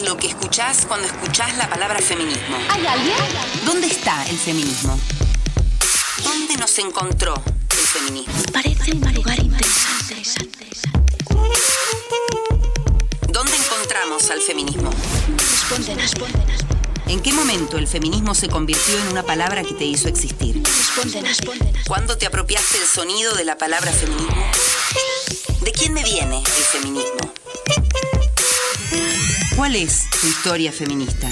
lo que escuchás cuando escuchás la palabra feminismo? ¿Hay alguien? ¿Dónde está el feminismo? ¿Dónde nos encontró el feminismo? Parece un lugar interesante. ¿Dónde encontramos al feminismo? Respóndenos. ¿En qué momento el feminismo se convirtió en una palabra que te hizo existir? Respóndenos. ¿Cuándo te apropiaste del sonido de la palabra feminismo? ¿De quién me viene el feminismo? ¿Cuál es tu historia feminista?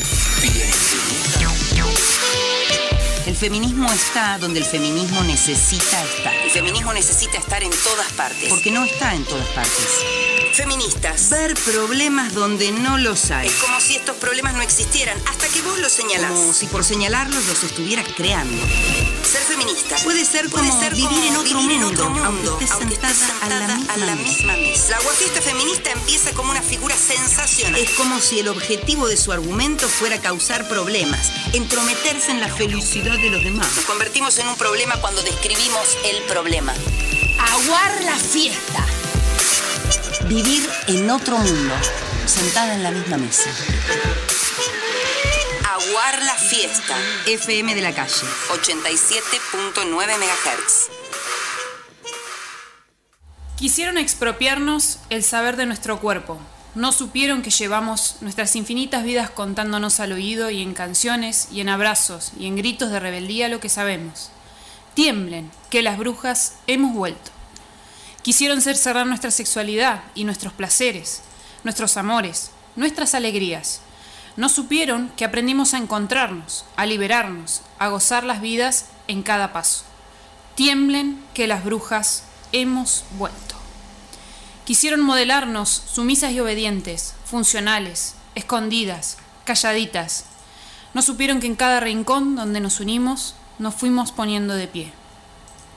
El feminismo está donde el feminismo necesita estar. El feminismo necesita estar en todas partes. Porque no está en todas partes. Feministas. Ver problemas donde no los hay. Es como si estos problemas no existieran hasta que vos los señalás. Como si por señalarlos los estuvieras creando. Ser feminista puede ser como vivir en otro mundo, aunque estés sentada a la misma mesa. La aguafiesta feminista empieza como una figura sensacional. Es como si el objetivo de su argumento fuera causar problemas, entrometerse en la felicidad de los demás. Nos convertimos en un problema cuando describimos el problema. Aguar la fiesta. Vivir en otro mundo, sentada en la misma mesa. Aguar la fiesta. FM de la calle, 87.9 MHz. Quisieron expropiarnos el saber de nuestro cuerpo. No supieron que llevamos nuestras infinitas vidas contándonos al oído y en canciones y en abrazos y en gritos de rebeldía lo que sabemos. Tiemblen, que las brujas hemos vuelto. Quisieron cerrar nuestra sexualidad y nuestros placeres, nuestros amores, nuestras alegrías. No supieron que aprendimos a encontrarnos, a liberarnos, a gozar las vidas en cada paso. Tiemblen, que las brujas hemos vuelto. Quisieron modelarnos sumisas y obedientes, funcionales, escondidas, calladitas. No supieron que en cada rincón donde nos unimos, nos fuimos poniendo de pie.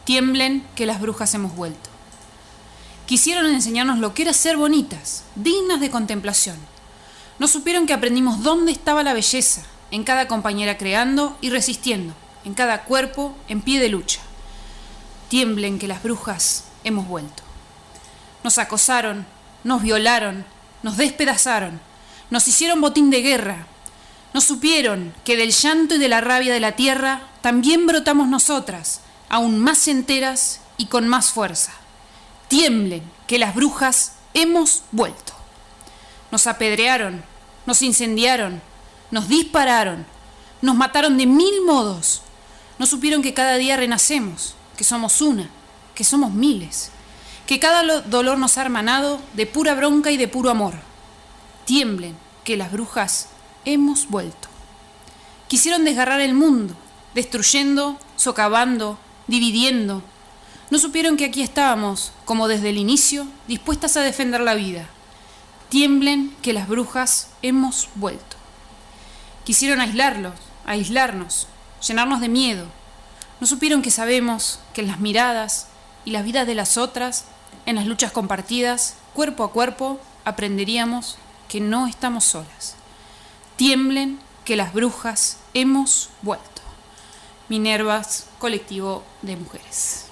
Tiemblen, que las brujas hemos vuelto. Quisieron enseñarnos lo que era ser bonitas, dignas de contemplación. No supieron que aprendimos dónde estaba la belleza, en cada compañera creando y resistiendo, en cada cuerpo en pie de lucha. Tiemblen, que las brujas hemos vuelto. Nos acosaron, nos violaron, nos despedazaron, nos hicieron botín de guerra. No supieron que del llanto y de la rabia de la tierra también brotamos nosotras, aún más enteras y con más fuerza. Tiemblen, que las brujas hemos vuelto. Nos apedrearon, nos incendiaron, nos dispararon, nos mataron de 1000 modos. No supieron que cada día renacemos, que somos una, que somos miles, que cada dolor nos ha hermanado de pura bronca y de puro amor. Tiemblen, que las brujas hemos vuelto. Quisieron desgarrar el mundo, destruyendo, socavando, dividiendo. No supieron que aquí estábamos, como desde el inicio, dispuestas a defender la vida. Tiemblen, que las brujas hemos vuelto. Quisieron aislarnos, llenarnos de miedo. No supieron que sabemos que en las miradas y las vidas de las otras, en las luchas compartidas, cuerpo a cuerpo, aprenderíamos que no estamos solas. Tiemblen, que las brujas hemos vuelto. Minervas, colectivo de mujeres.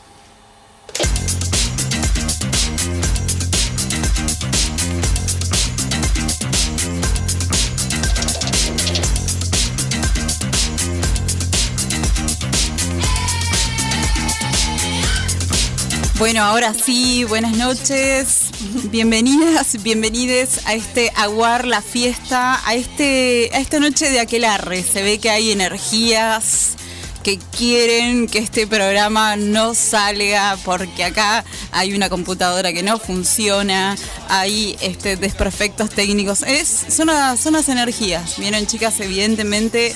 Bueno, ahora sí, buenas noches, bienvenidas, bienvenides a este Aguar la Fiesta, a esta noche de aquelarre. Se ve que hay energías que quieren que este programa no salga porque acá hay una computadora que no funciona, hay desperfectos técnicos. Son las energías, vieron, chicas, evidentemente.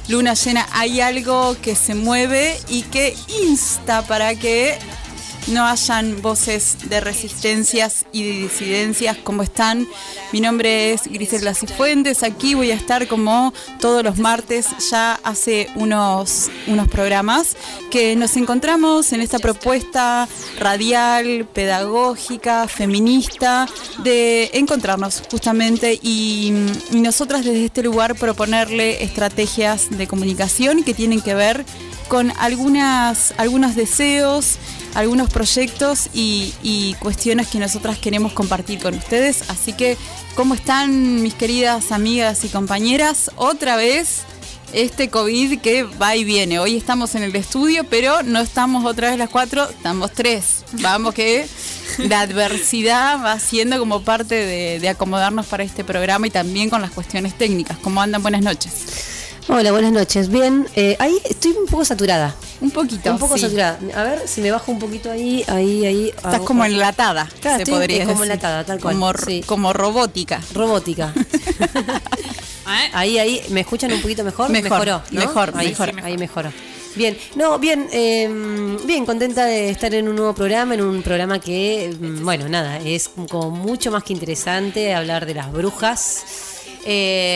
Luna llena, hay algo que se mueve y que insta para que no hayan voces de resistencias y de disidencias. ¿Cómo están? Mi nombre es Grisela Cifuentes. Aquí voy a estar como todos los martes, ya hace unos programas que nos encontramos en esta propuesta radial, pedagógica, feminista, de encontrarnos justamente y nosotras desde este lugar proponerle estrategias de comunicación que tienen que ver con algunos deseos, algunos proyectos y cuestiones que nosotras queremos compartir con ustedes. Así que, ¿cómo están mis queridas amigas y compañeras? Otra vez este COVID que va y viene. Hoy estamos en el estudio, pero no estamos otra vez las 4, estamos 3. Vamos que la adversidad va siendo como parte de acomodarnos para este programa y también con las cuestiones técnicas. ¿Cómo andan? Buenas noches. Hola, buenas noches. Bien, ahí estoy un poco saturada. Un poco sí. Saturada. A ver si me bajo un poquito ahí. Estás como enlatada, claro, se podría decir. Como enlatada, tal cual. Como robótica. Ahí, ¿me escuchan un poquito mejor? Mejoró, ¿no? Mejor. Ahí mejoró. Bien, bien contenta de estar en un nuevo programa, en un programa que, bueno, nada, es como mucho más que interesante hablar de las brujas.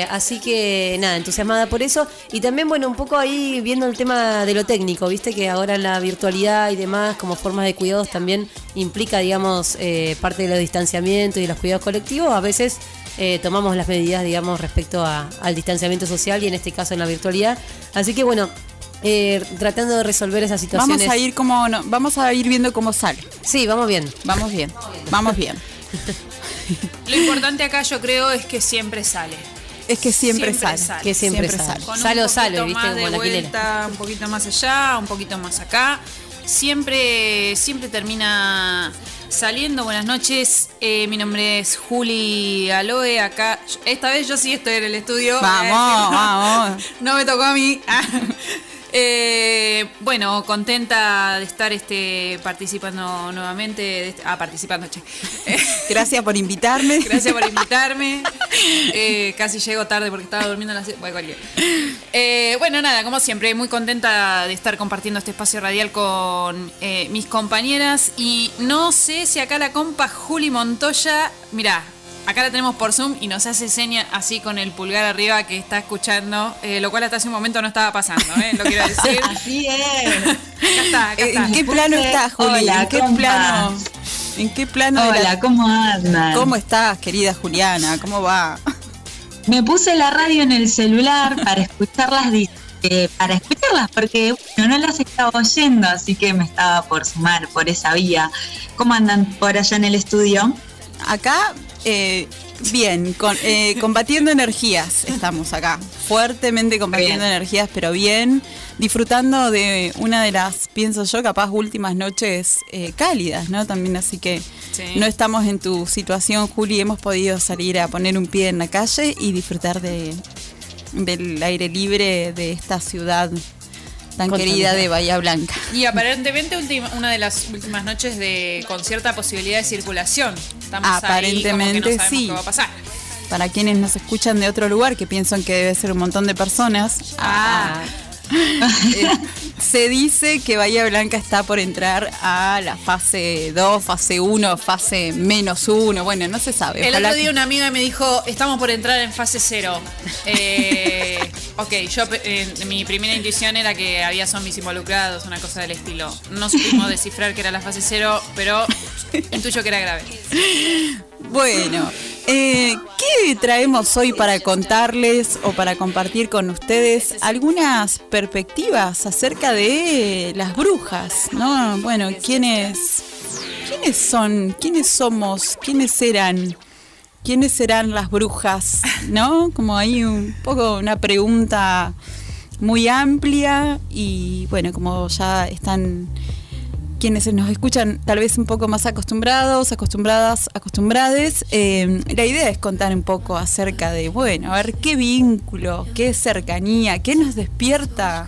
Así que nada, entusiasmada por eso. Y también, bueno, un poco ahí viendo el tema de lo técnico, viste que ahora la virtualidad y demás como formas de cuidados también implica, digamos, parte de los distanciamientos y de los cuidados colectivos. A veces tomamos las medidas, digamos, respecto al distanciamiento social y en este caso en la virtualidad. Así que bueno, tratando de resolver esas situaciones. Vamos a ir viendo cómo sale. Sí, vamos bien. Lo importante acá yo creo es que siempre sale. Es que siempre sale. Que siempre sale. Con Sale o sale, viste, más como de la vuelta, un poquito más allá, un poquito más acá. Siempre termina saliendo. Buenas noches, mi nombre es Juli Aloe. Acá, esta vez yo sí estoy en el estudio. Vamos. No me tocó a mí. Bueno, contenta de estar participando nuevamente. Gracias por invitarme. Casi llego tarde porque estaba durmiendo en bueno, nada, como siempre, muy contenta de estar compartiendo este espacio radial con mis compañeras. Y no sé si acá la compa Juli Montoya, mirá, acá la tenemos por Zoom y nos hace seña así con el pulgar arriba que está escuchando, lo cual hasta hace un momento no estaba pasando, lo quiero decir. Así es. Acá está. ¿En qué plano estás, Juli? Hola, ¿En qué plano? Hola, ¿cómo andan? ¿Cómo estás, querida Juliana? ¿Cómo va? Me puse la radio en el celular para escucharlas, porque no las estaba oyendo, así que me estaba por sumar por esa vía. ¿Cómo andan por allá en el estudio? Acá, bien, combatiendo energías estamos acá, fuertemente combatiendo energías, pero bien, disfrutando de una de las, pienso yo, capaz últimas noches cálidas, ¿no? También, así que sí. No estamos en tu situación, Juli, hemos podido salir a poner un pie en la calle y disfrutar del aire libre de esta ciudad tan querida de Bahía Blanca. Y aparentemente una de las últimas noches con cierta posibilidad de circulación. Estamos aparentemente ahí como que no sabemos sí. qué va a pasar. Para quienes nos escuchan de otro lugar que piensan que debe ser un montón de personas. Se dice que Bahía Blanca está por entrar a la fase 2, fase 1, fase -1. Bueno, no se sabe. El otro día una amiga me dijo, estamos por entrar en fase 0. Ok, mi primera intuición era que había zombies involucrados, una cosa del estilo. No supimos descifrar que era la fase 0, pero intuyo que era grave. Bueno, ¿qué traemos hoy para contarles o para compartir con ustedes algunas perspectivas acerca de las brujas, ¿no? Bueno, ¿quiénes son? ¿Quiénes somos? ¿Quiénes eran? ¿Quiénes serán las brujas? ¿No? Como ahí un poco una pregunta muy amplia y bueno, como ya están quienes nos escuchan tal vez un poco más acostumbrades, la idea es contar un poco acerca de, bueno, a ver qué vínculo, qué cercanía, qué nos despierta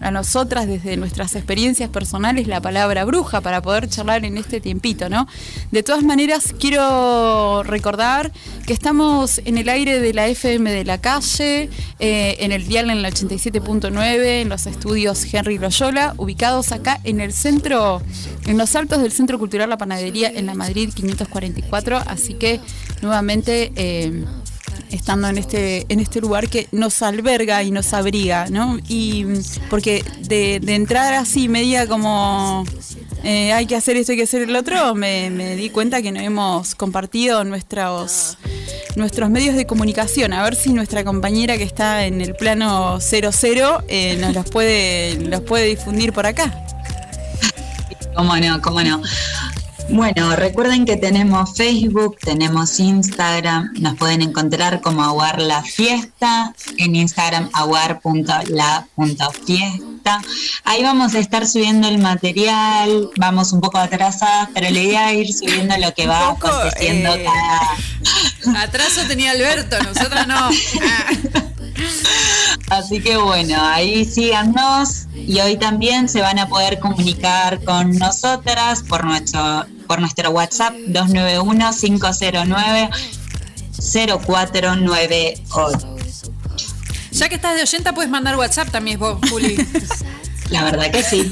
a nosotras desde nuestras experiencias personales la palabra bruja para poder charlar en este tiempito, ¿no? De todas maneras, quiero recordar que estamos en el aire de la FM de la calle, en el dial en la 87.9, en los estudios Henry Loyola, ubicados acá en el centro, en los altos del Centro Cultural La Panadería, en la Madrid 544, así que nuevamente estando en este lugar que nos alberga y nos abriga, ¿no? Y porque de entrar así media como hay que hacer esto, hay que hacer el otro, me di cuenta que no hemos compartido nuestros nuestros medios de comunicación, a ver si nuestra compañera que está en el plano 00 nos los puede difundir por acá. Cómo no. Bueno, recuerden que tenemos Facebook, tenemos Instagram, nos pueden encontrar como Aguar la Fiesta, en Instagram aguar.la.fiesta. Ahí vamos a estar subiendo el material, vamos un poco atrasadas, pero la idea es ir subiendo lo que va aconteciendo cada... Atraso tenía Alberto, nosotros no. Así que bueno, ahí síganos y hoy también se van a poder comunicar con nosotras por nuestro WhatsApp 291-509-0498. Ya que estás de oyenta, puedes mandar WhatsApp también vos, Juli. La verdad que sí.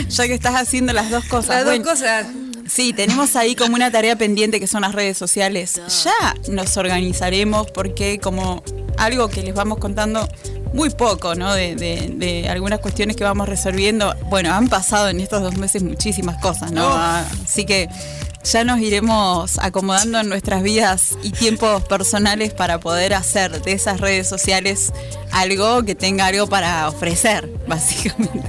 Ya que estás haciendo las dos cosas. Las dos cosas. Sí, tenemos ahí como una tarea pendiente que son las redes sociales. Ya nos organizaremos porque como algo que les vamos contando muy poco, ¿no? De algunas cuestiones que vamos resolviendo. Bueno, han pasado en estos 2 meses muchísimas cosas, ¿no? Así que ya nos iremos acomodando en nuestras vidas y tiempos personales para poder hacer de esas redes sociales algo que tenga algo para ofrecer, básicamente.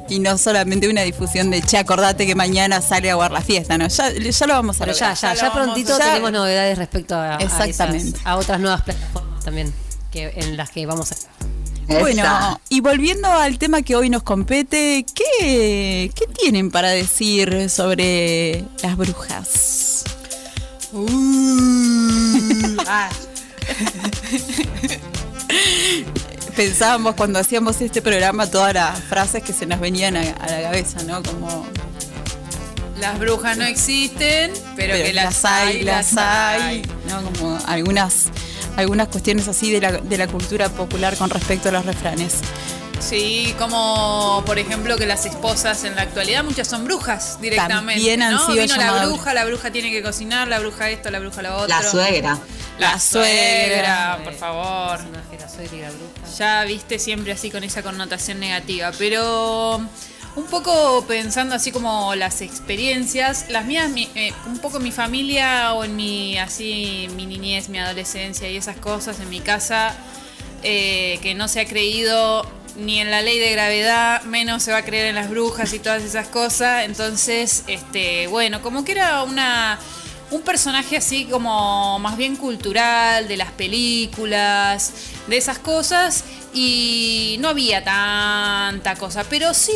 Y no solamente una difusión de, acordate que mañana sale a Aguar la Fiesta, ¿no? Ya lo vamos a lograr. Ya prontito tenemos novedades respecto a otras nuevas plataformas también en las que vamos a estar. Bueno, y volviendo al tema que hoy nos compete, ¿qué tienen para decir sobre las brujas? Pensábamos cuando hacíamos este programa todas las frases que se nos venían a la cabeza, ¿no? Como... Las brujas no existen, pero que las hay. ¿No? Como algunas cuestiones así de la cultura popular con respecto a los refranes. Sí, como por ejemplo que las esposas en la actualidad muchas son brujas directamente. También han sido Vino llamadas. la bruja tiene que cocinar, la bruja esto, la bruja lo otro. La suegra. La suegra, por favor. La suegra y la bruja. Ya viste siempre así con esa connotación negativa, pero... Un poco pensando así como las experiencias, las mías, un poco en mi familia o en mi niñez, mi adolescencia y esas cosas en mi casa, que no se ha creído ni en la ley de gravedad, menos se va a creer en las brujas y todas esas cosas. Entonces, bueno, como que era un personaje así como más bien cultural, de las películas, de esas cosas, y no había tanta cosa, pero sí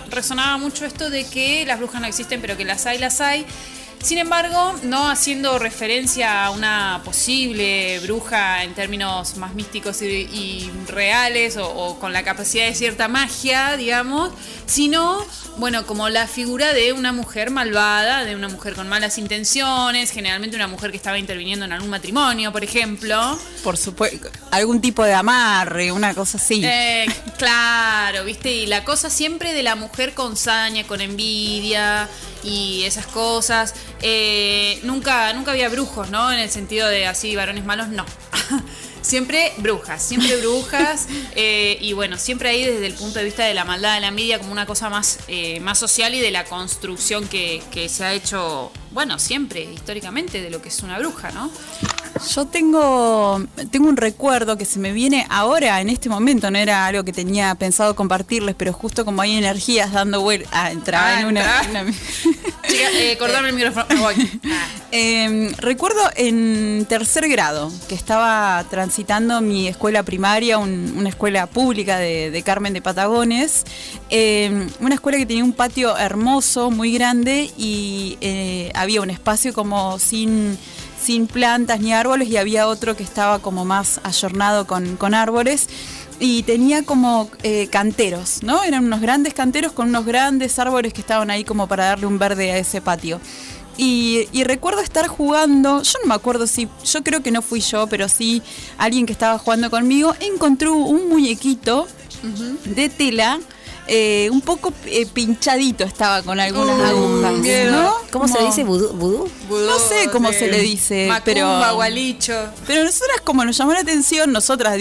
resonaba mucho esto de que las brujas no existen, pero que las hay. Sin embargo, no haciendo referencia a una posible bruja en términos más místicos y reales o con la capacidad de cierta magia, digamos, sino, bueno, como la figura de una mujer malvada, de una mujer con malas intenciones, generalmente una mujer que estaba interviniendo en algún matrimonio, por ejemplo. Por supuesto, algún tipo de amarre, una cosa así. Claro, ¿viste? Y la cosa siempre de la mujer con saña, con envidia y esas cosas. Nunca había brujos, ¿no? En el sentido de así, varones malos, no. Siempre brujas. Y bueno, siempre ahí desde el punto de vista de la maldad, de la envidia, como una cosa más social y de la construcción que se ha hecho, bueno, siempre, históricamente, de lo que es una bruja, ¿no? Yo tengo un recuerdo que se me viene ahora, en este momento, no era algo que tenía pensado compartirles, pero justo como hay energías dando vuelta, entraba en una... Chica, cortame el micrófono, me voy. Recuerdo en 3er grado, que estaba transitando mi escuela primaria, una escuela pública de Carmen de Patagones, una escuela que tenía un patio hermoso, muy grande, y había un espacio como sin plantas ni árboles, y había otro que estaba como más ayornado con árboles, y tenía como canteros, ¿no? Eran unos grandes canteros con unos grandes árboles que estaban ahí como para darle un verde a ese patio. Y recuerdo estar jugando, yo no me acuerdo yo creo que no fui yo, pero sí alguien que estaba jugando conmigo encontró un muñequito de tela un poco pinchadito estaba con algunas agujas, ¿no? ¿Cómo se le dice? ¿Vudú? No sé cómo se le dice, Macumba, gualicho. pero nosotras, como nos llamó la atención, nosotros,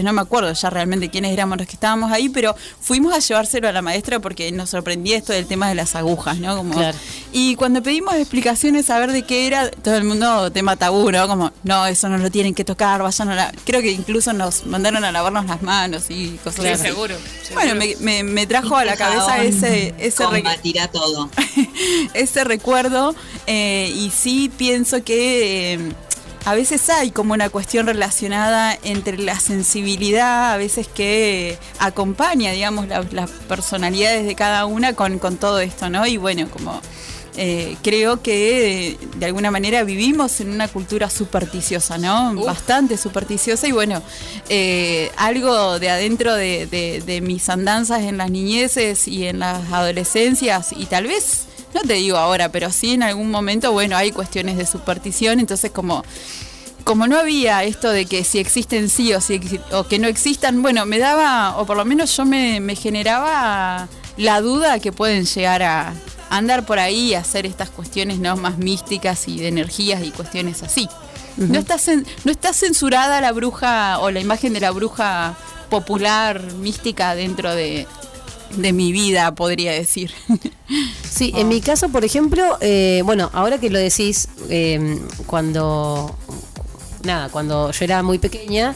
no me acuerdo ya realmente quiénes éramos los que estábamos ahí, pero fuimos a llevárselo a la maestra porque nos sorprendía esto del tema de las agujas, ¿no? Como, claro. Y cuando pedimos explicaciones, a ver de qué era, todo el mundo tema tabú, ¿no? Como, no, eso no lo tienen que tocar, vayan a la... Creo que incluso nos mandaron a lavarnos las manos y cosas así. Seguro. Bueno, me trajo a la cabeza ese combatirá todo. ese recuerdo, y sí pienso que a veces hay como una cuestión relacionada entre la sensibilidad, a veces que acompaña, digamos, las personalidades de cada una con todo esto, ¿no? Y bueno, como... creo que de alguna manera vivimos en una cultura supersticiosa, ¿no? Bastante supersticiosa y bueno, algo de adentro de mis andanzas en las niñeces y en las adolescencias y tal vez, no te digo ahora, pero sí en algún momento, bueno, hay cuestiones de superstición, entonces como no había esto de que si existen sí o que no existan, bueno, me daba, o por lo menos yo me generaba la duda que pueden llegar a andar por ahí y hacer estas cuestiones, ¿no?, más místicas y de energías y cuestiones así. Uh-huh. No está censurada la bruja o la imagen de la bruja popular, mística dentro de mi vida, podría decir. Sí, en mi caso, por ejemplo, bueno, ahora que lo decís, cuando yo era muy pequeña,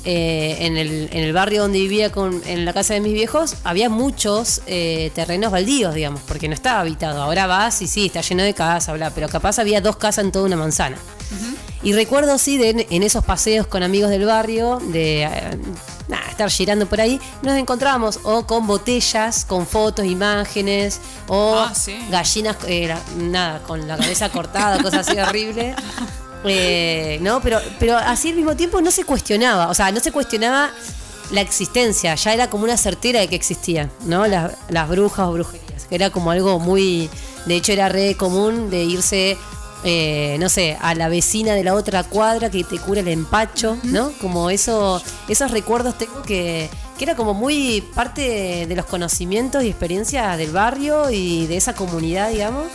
en el barrio donde vivía en la casa de mis viejos había muchos terrenos baldíos, digamos, porque no estaba habitado. Ahora vas y sí, está lleno de casas, bla, pero capaz había 2 casas en toda una manzana. Uh-huh. Y recuerdo, sí, en esos paseos con amigos del barrio, de estar girando por ahí, nos encontrábamos o con botellas, con fotos, imágenes, o gallinas, con la cabeza cortada, cosas así horribles. No, pero así al mismo tiempo no se cuestionaba la existencia, ya era como una certera de que existían, ¿no? Las brujas o brujerías, que era como algo muy, de hecho era re común de irse, no sé, a la vecina de la otra cuadra que te cura el empacho, ¿no? Como esos recuerdos tengo que era como muy parte de los conocimientos y experiencias del barrio y de esa comunidad, digamos.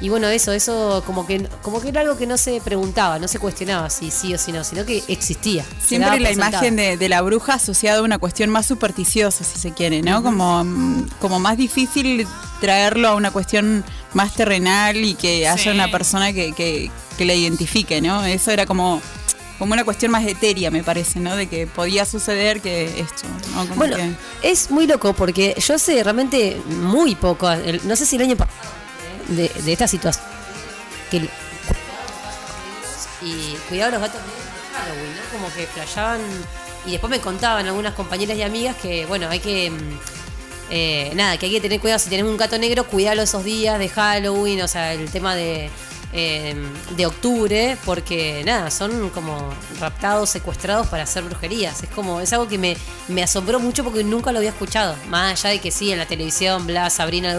Y bueno, eso como que era algo que no se preguntaba, no se cuestionaba si sí o si no, sino que existía. Siempre la imagen de la bruja asociada a una cuestión más supersticiosa, si se quiere, ¿no? Uh-huh. Como más difícil traerlo a una cuestión más terrenal y que haya una persona que la identifique, ¿no? Eso era como una cuestión más etérea, me parece, ¿no? De que podía suceder que esto, ¿no? Como bueno, es muy loco porque yo sé realmente muy poco, no sé si el año pasado, de esta situación y cuidado los gatos de Halloween, ¿no? Como que flashaban y después me contaban algunas compañeras y amigas que bueno, hay que que hay que tener cuidado si tenés un gato negro, cuidalo esos días de Halloween, o sea, el tema de octubre, porque son como raptados, secuestrados para hacer brujerías. Es algo que me asombró mucho porque nunca lo había escuchado, más allá de que sí, en la televisión, bla, Sabrina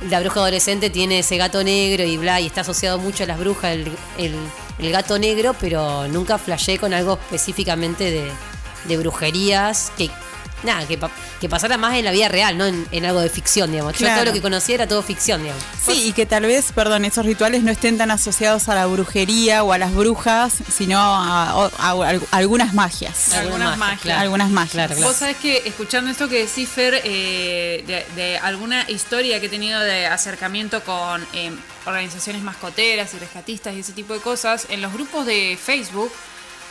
la bruja adolescente tiene ese gato negro y bla, y está asociado mucho a las brujas el gato negro, pero nunca flashé con algo específicamente de brujerías que pasara más en la vida real, no en algo de ficción, digamos. Claro. Yo todo lo que conocía era todo ficción, digamos. Sí, y que tal vez, esos rituales no estén tan asociados a la brujería o a las brujas, sino a algunas magias. Algunas magias. Algunas magias. Claro. Vos sabés que, escuchando esto que decís, Fer, de alguna historia que he tenido de acercamiento con organizaciones mascoteras y rescatistas y ese tipo de cosas, en los grupos de Facebook,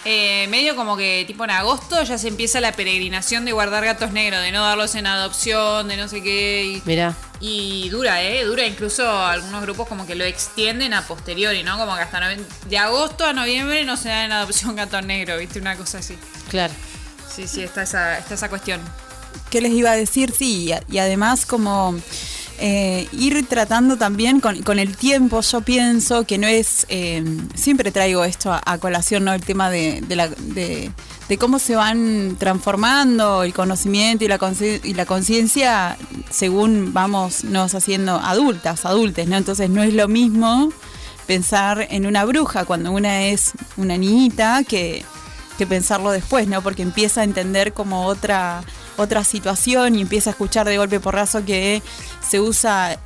medio como que tipo en agosto ya se empieza la peregrinación de guardar gatos negros, de no darlos en adopción, de no sé qué. Mirá. Y dura incluso algunos grupos como que lo extienden a posteriori, ¿no? Como que hasta de agosto a noviembre no se dan en adopción gatos negros, ¿viste? Una cosa así. Claro. Sí, está esa cuestión. ¿Qué les iba a decir? Sí, y además como... ir tratando también con el tiempo, yo pienso que no es, siempre traigo esto a colación, ¿no? El tema de cómo se van transformando el conocimiento y la conciencia según vamos nos haciendo adultes, ¿no? Entonces no es lo mismo pensar en una bruja cuando una es una niñita que pensarlo después, ¿no? Porque empieza a entender como otra otra situación y empieza a escuchar de golpe porrazo que se usa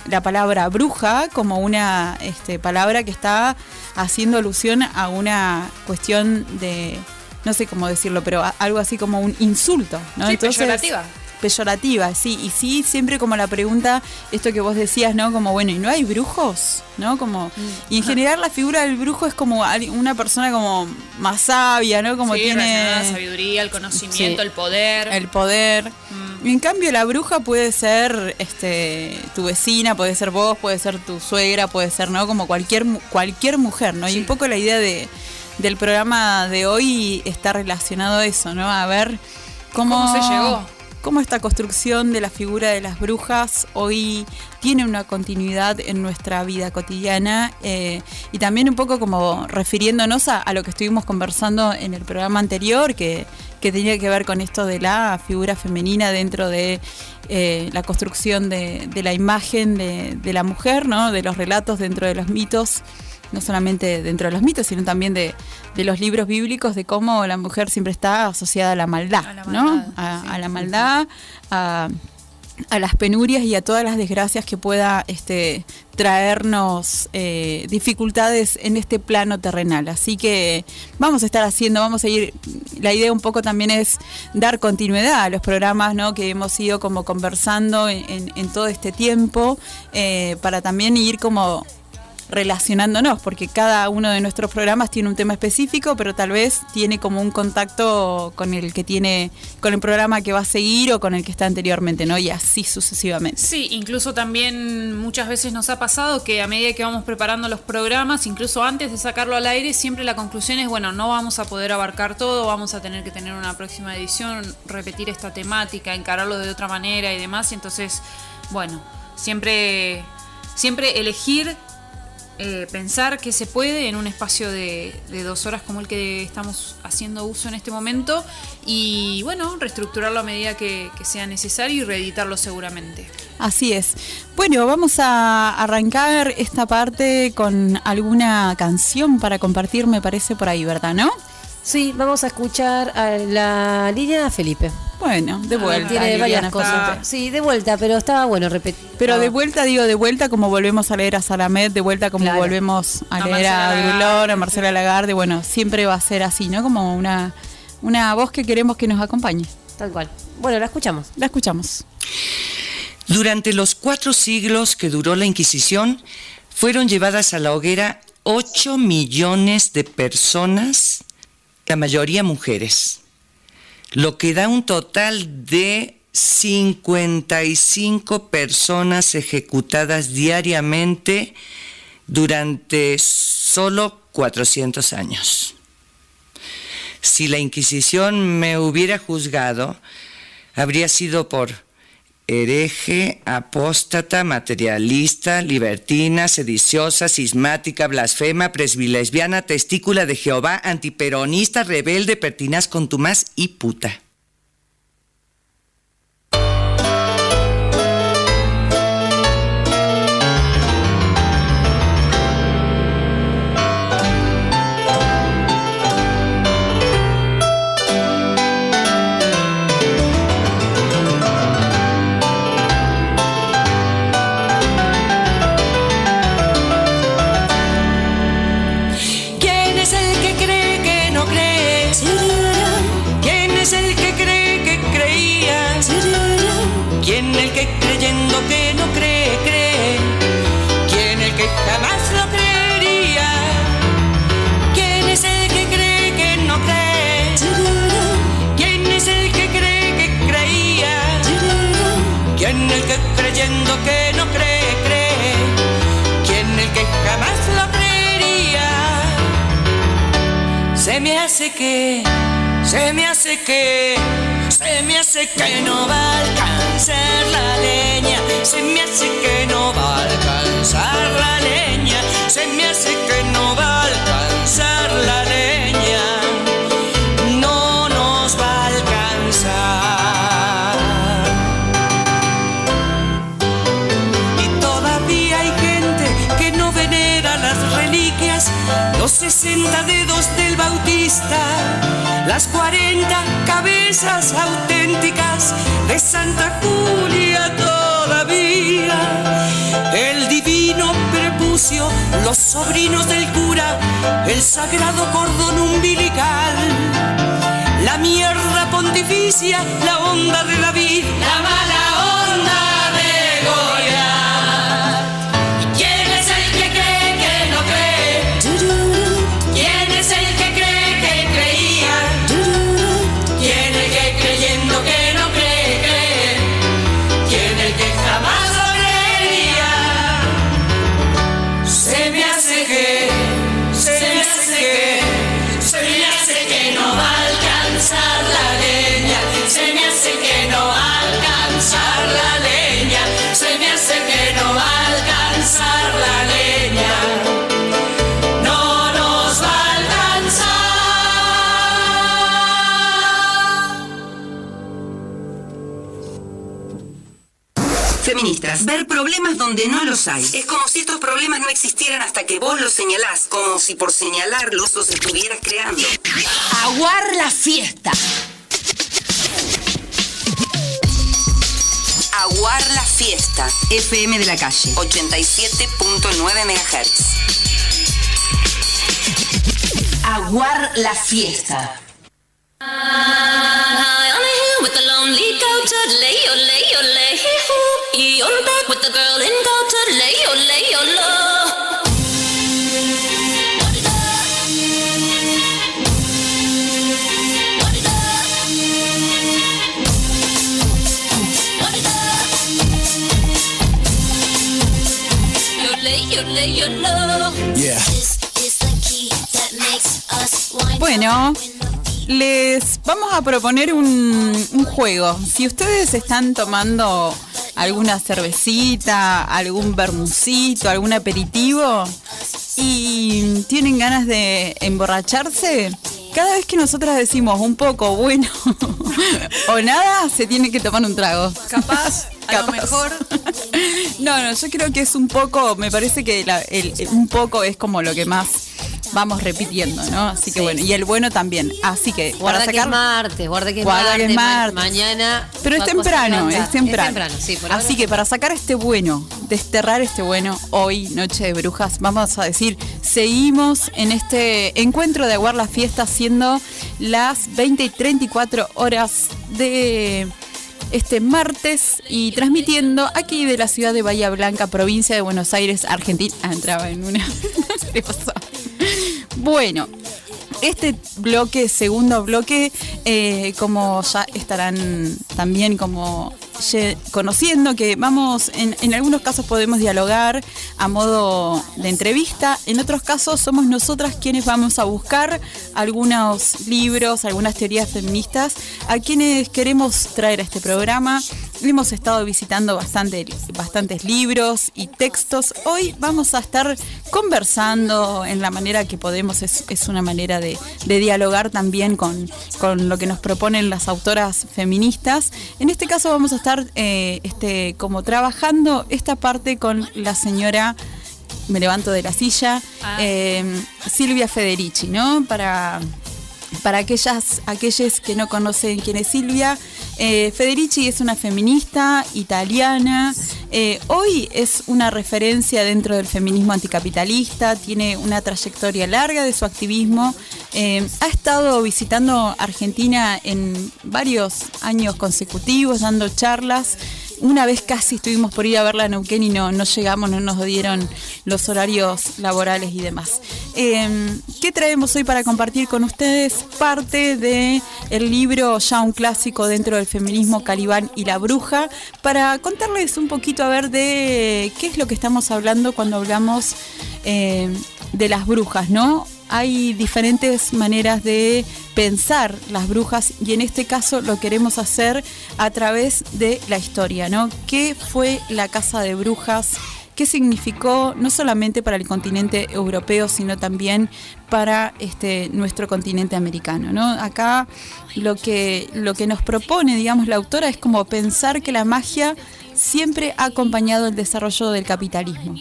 la palabra bruja como una palabra que está haciendo alusión a una cuestión de, no sé cómo decirlo, pero algo así como un insulto, ¿no? Sí, Entonces, peyorativa, sí, y sí, siempre como la pregunta, esto que vos decías, ¿no? Como, bueno, ¿y no hay brujos? ¿No? Como, y en general la figura del brujo es como una persona como más sabia, ¿no? Como tiene la sabiduría, el conocimiento, el poder. El poder. Y en cambio la bruja puede ser tu vecina, puede ser vos, puede ser tu suegra, puede ser, ¿no? Como cualquier mujer, ¿no? Sí. Y un poco la idea del programa de hoy está relacionado a eso, ¿no? A ver cómo se llegó. Cómo esta construcción de la figura de las brujas hoy tiene una continuidad en nuestra vida cotidiana y también un poco como refiriéndonos a lo que estuvimos conversando en el programa anterior, que tenía que ver con esto de la figura femenina dentro de la construcción de la imagen de la mujer, ¿no? De los relatos dentro de los mitos. No solamente dentro de los mitos, sino también de los libros bíblicos, de cómo la mujer siempre está asociada a la maldad, ¿no? A la maldad, a las penurias y a todas las desgracias que pueda traernos dificultades en este plano terrenal. Así que vamos a ir, la idea un poco también es dar continuidad a los programas, ¿no? Que hemos ido como conversando en todo este tiempo, para también ir como relacionándonos, porque cada uno de nuestros programas tiene un tema específico, pero tal vez tiene como un contacto con el programa que va a seguir o con el que está anteriormente, ¿no? Y así sucesivamente. Sí, incluso también muchas veces nos ha pasado que a medida que vamos preparando los programas, incluso antes de sacarlo al aire, siempre la conclusión es, bueno, no vamos a poder abarcar todo, vamos a tener que tener una próxima edición, repetir esta temática, encararlo de otra manera y demás, y entonces, bueno, siempre elegir pensar que se puede en un espacio de 2 horas como el que estamos haciendo uso en este momento y bueno, reestructurarlo a medida que sea necesario y reeditarlo seguramente. Así es. Bueno, vamos a arrancar esta parte con alguna canción para compartir, me parece, por ahí, ¿verdad? ¿No? Sí, vamos a escuchar a la Liliana Felipe. Bueno, de vuelta. Tiene varias cosas. Sí, de vuelta, pero estaba bueno repetir. Pero de vuelta como volvemos a leer a Salamet, de vuelta como volvemos a leer a Drulor, a Marcela Lagarde, bueno, siempre va a ser así, ¿no? Como una voz que queremos que nos acompañe. Tal cual. Bueno, la escuchamos. La escuchamos. Durante los 4 siglos que duró la Inquisición, fueron llevadas a la hoguera 8 millones de personas, la mayoría mujeres, lo que da un total de 55 personas ejecutadas diariamente durante solo 400 años. Si la Inquisición me hubiera juzgado, habría sido por hereje, apóstata, materialista, libertina, sediciosa, cismática, blasfema, presbilesbiana, testícula de Jehová, antiperonista, rebelde, pertinaz, contumaz y puta. Creyendo que no cree, cree. ¿Quién el que jamás lo creería? ¿Quién es el que cree que no cree? ¿Quién es el que cree que creía? ¿Quién el que creyendo que no cree, cree? ¿Quién el que jamás lo creería? Se me hace que no va a alcanzar la leña, se me hace que no va a alcanzar la leña, se me hace que no va a alcanzar la leña, no nos va a alcanzar. Y todavía hay gente que no venera las reliquias, los 60 dedos del Bautista, las 40 cabezas auténticas de Santa Julia todavía, el divino prepucio, los sobrinos del cura, el sagrado cordón umbilical, la mierda pontificia, la onda de David, la mala onda de Goliat. ¿Quién es el que cree que no cree? ¿Quién es el que cree que creía? ¿Quién el que creyendo que no cree, cree? ¿Quién el que jamás lo creería? Se me hace que no va a alcanzar la leña, se me hace que no va a alcanzar la leña, se me hace que no va a alcanzar la leña, no nos va a alcanzar. Feministas, ver problemas donde no los hay. Es como si estos problemas no existieran hasta que vos los señalás, como si por señalarlos los estuvieras creando. Aguar la fiesta. Aguar la fiesta. FM de la calle, 87.9 MHz. Aguar la fiesta. With the lonely goat to lay, oh, lay, oh, lay, hoo. You're back with the girl in goat to lay, oh, lay, oh, low. Bueno, les vamos a proponer un juego. Si ustedes están tomando alguna cervecita, algún vermucito, algún aperitivo y tienen ganas de emborracharse, cada vez que nosotras decimos un poco, bueno o nada, se tiene que tomar un trago. Capaz. A lo mejor. No, yo creo que es un poco, me parece que un poco es como lo que más vamos repitiendo, ¿no? Así que bueno, y el bueno también. Así que guarda para que sacar, es martes, guarda que es martes, mañana. Pero es temprano, es temprano. Sí, por así que para sacar este bueno, desterrar este bueno, hoy, Noche de Brujas, vamos a decir, seguimos en este encuentro de Aguar la Fiesta, siendo las 20:34 de este martes y transmitiendo aquí de la ciudad de Bahía Blanca, provincia de Buenos Aires, Argentina. Entraba en una. ¿Qué pasó? Bueno, este bloque, segundo bloque, como ya estarán también como conociendo, que vamos, en algunos casos podemos dialogar a modo de entrevista, en otros casos somos nosotras quienes vamos a buscar algunos libros, algunas teorías feministas, a quienes queremos traer a este programa. Hemos estado visitando bastantes libros y textos. Hoy vamos a estar conversando en la manera que podemos, es una manera de dialogar también con lo que nos proponen las autoras feministas. En este caso vamos a estar como trabajando esta parte con la señora, me levanto de la silla, Silvia Federici, ¿no? Para aquellos que no conocen quién es Silvia, Federici es una feminista italiana. Hoy es una referencia dentro del feminismo anticapitalista, tiene una trayectoria larga de su activismo. Ha estado visitando Argentina en varios años consecutivos, dando charlas. Una vez casi estuvimos por ir a verla a Neuquén y no llegamos, no nos dieron los horarios laborales y demás. ¿Qué traemos hoy para compartir con ustedes? Parte del libro, ya un clásico dentro del feminismo, Calibán y la bruja, para contarles un poquito a ver de qué es lo que estamos hablando cuando hablamos de las brujas, ¿no? Hay diferentes maneras de pensar las brujas y en este caso lo queremos hacer a través de la historia, ¿no? ¿Qué fue la Casa de Brujas? ¿Qué significó no solamente para el continente europeo, sino también para nuestro continente americano, ¿no? Acá lo que nos propone, digamos, la autora es como pensar que la magia siempre ha acompañado el desarrollo del capitalismo.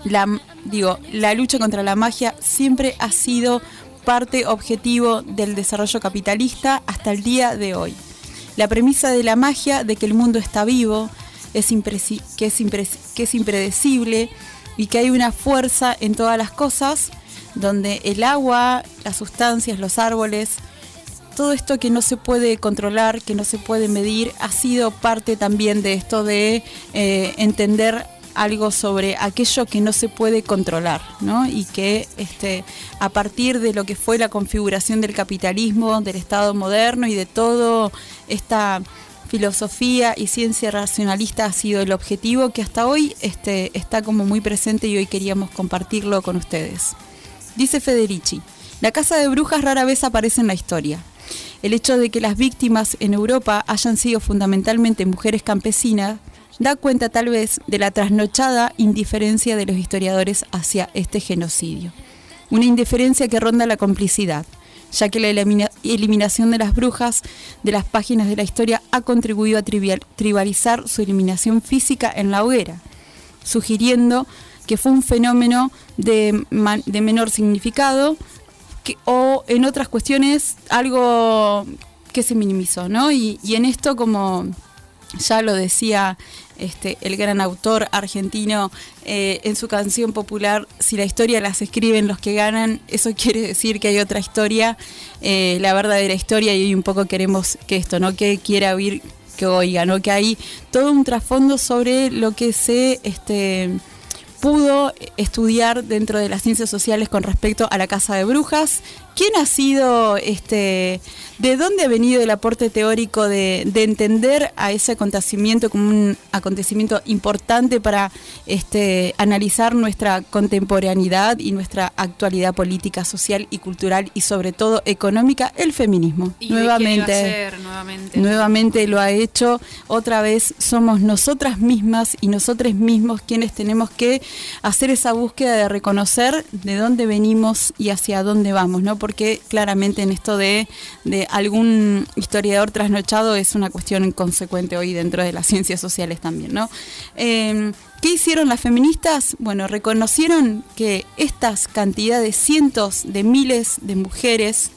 la lucha contra la magia siempre ha sido parte objetivo del desarrollo capitalista hasta el día de hoy. La premisa de la magia, de que el mundo está vivo, que es impredecible y que hay una fuerza en todas las cosas, donde el agua, las sustancias, los árboles, todo esto que no se puede controlar, que no se puede medir, ha sido parte también de esto de entender algo sobre aquello que no se puede controlar, ¿no? Y que a partir de lo que fue la configuración del capitalismo, del Estado moderno y de todo esta filosofía y ciencia racionalista ha sido el objetivo que hasta hoy está como muy presente y hoy queríamos compartirlo con ustedes. Dice Federici, la caza de brujas rara vez aparece en la historia. El hecho de que las víctimas en Europa hayan sido fundamentalmente mujeres campesinas da cuenta tal vez de la trasnochada indiferencia de los historiadores hacia este genocidio. Una indiferencia que ronda la complicidad, ya que la eliminación de las brujas de las páginas de la historia ha contribuido a tribalizar su eliminación física en la hoguera, sugiriendo que fue un fenómeno de menor significado o en otras cuestiones algo que se minimizó, ¿no? Y en esto, como ya lo decía el gran autor argentino en su canción popular, si la historia las escriben los que ganan, eso quiere decir que hay otra historia, la verdadera historia, y hoy un poco queremos que esto, ¿no? Que quiera oír, que oiga, ¿no? Que hay todo un trasfondo sobre lo que se pudo estudiar dentro de las ciencias sociales con respecto a la caza de brujas. ¿Quién ha sido, de dónde ha venido el aporte teórico de entender a ese acontecimiento como un acontecimiento importante para analizar nuestra contemporaneidad y nuestra actualidad política, social y cultural y sobre todo económica? El feminismo. ¿Y nuevamente lo ha hecho. Otra vez somos nosotras mismas y nosotros mismos quienes tenemos que hacer esa búsqueda de reconocer de dónde venimos y hacia dónde vamos, ¿no? Porque claramente en esto de algún historiador trasnochado es una cuestión inconsecuente hoy dentro de las ciencias sociales también, ¿no? ¿Qué hicieron las feministas? Bueno, reconocieron que estas cantidades, cientos de miles de mujeres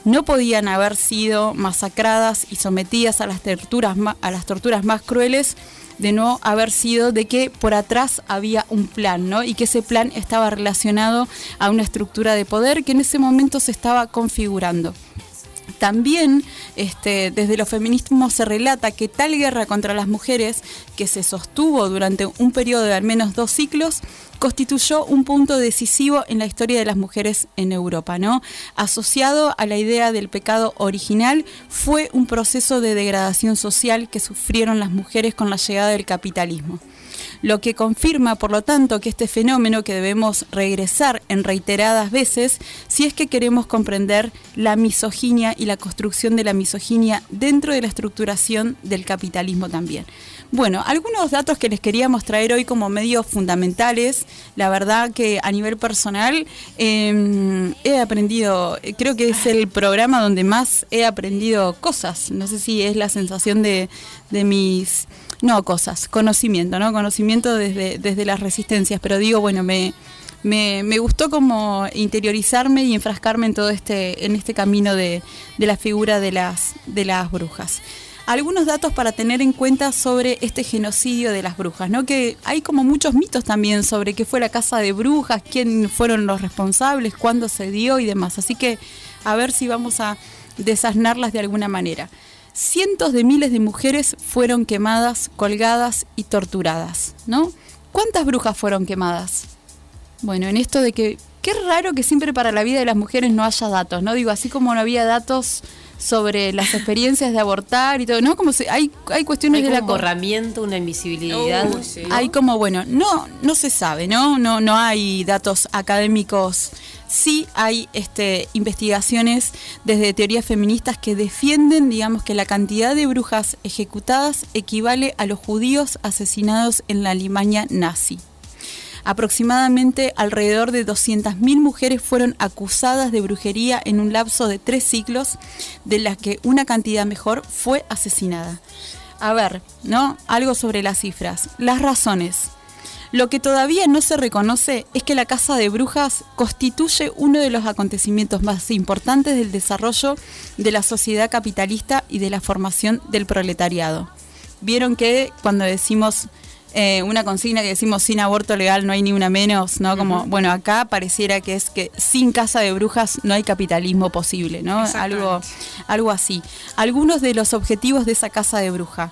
no podían haber sido masacradas y sometidas a las torturas más crueles de no haber sido de que por atrás había un plan, ¿no? Y que ese plan estaba relacionado a una estructura de poder que en ese momento se estaba configurando. También desde los feminismos se relata que tal guerra contra las mujeres, que se sostuvo durante un periodo de al menos 2 siglos, constituyó un punto decisivo en la historia de las mujeres en Europa, ¿no? Asociado a la idea del pecado original, fue un proceso de degradación social que sufrieron las mujeres con la llegada del capitalismo. Lo que confirma, por lo tanto, que este fenómeno que debemos regresar en reiteradas veces si es que queremos comprender la misoginia y la construcción de la misoginia dentro de la estructuración del capitalismo también. Bueno, algunos datos que les queríamos traer hoy como medios fundamentales. La verdad que a nivel personal he aprendido, creo que es el programa donde más he aprendido cosas. No sé si es la sensación de mis... No, cosas, conocimiento, ¿no? Conocimiento desde las resistencias, pero digo, bueno, me gustó como interiorizarme y enfrascarme en todo en este camino de la figura de las brujas. Algunos datos para tener en cuenta sobre este genocidio de las brujas, ¿no? Que hay como muchos mitos también sobre qué fue la caza de brujas, quién fueron los responsables, cuándo se dio y demás. Así que a ver si vamos a desasnarlas de alguna manera. Cientos de miles de mujeres fueron quemadas, colgadas y torturadas, ¿no? ¿Cuántas brujas fueron quemadas? Bueno, en esto de que qué raro que siempre para la vida de las mujeres no haya datos, ¿no? Digo, así como no había datos sobre las experiencias de abortar y todo, ¿no? Como hay cuestiones de un borramiento, una invisibilidad. Sí, ¿no? Hay como, bueno, no se sabe, ¿no? No hay datos académicos. Sí hay investigaciones desde teorías feministas que defienden, digamos, que la cantidad de brujas ejecutadas equivale a los judíos asesinados en la Alemania nazi. Aproximadamente alrededor de 200.000 mujeres fueron acusadas de brujería en un lapso de 3 siglos, de las que una cantidad mejor fue asesinada. A ver, ¿no? Algo sobre las cifras. Las razones. Lo que todavía no se reconoce es que la caza de brujas constituye uno de los acontecimientos más importantes del desarrollo de la sociedad capitalista y de la formación del proletariado. Vieron que cuando decimos una consigna que decimos sin aborto legal no hay ni una menos, ¿no? Como, bueno, acá pareciera que es que sin caza de brujas no hay capitalismo posible, ¿no? Algo así. Algunos de los objetivos de esa caza de bruja: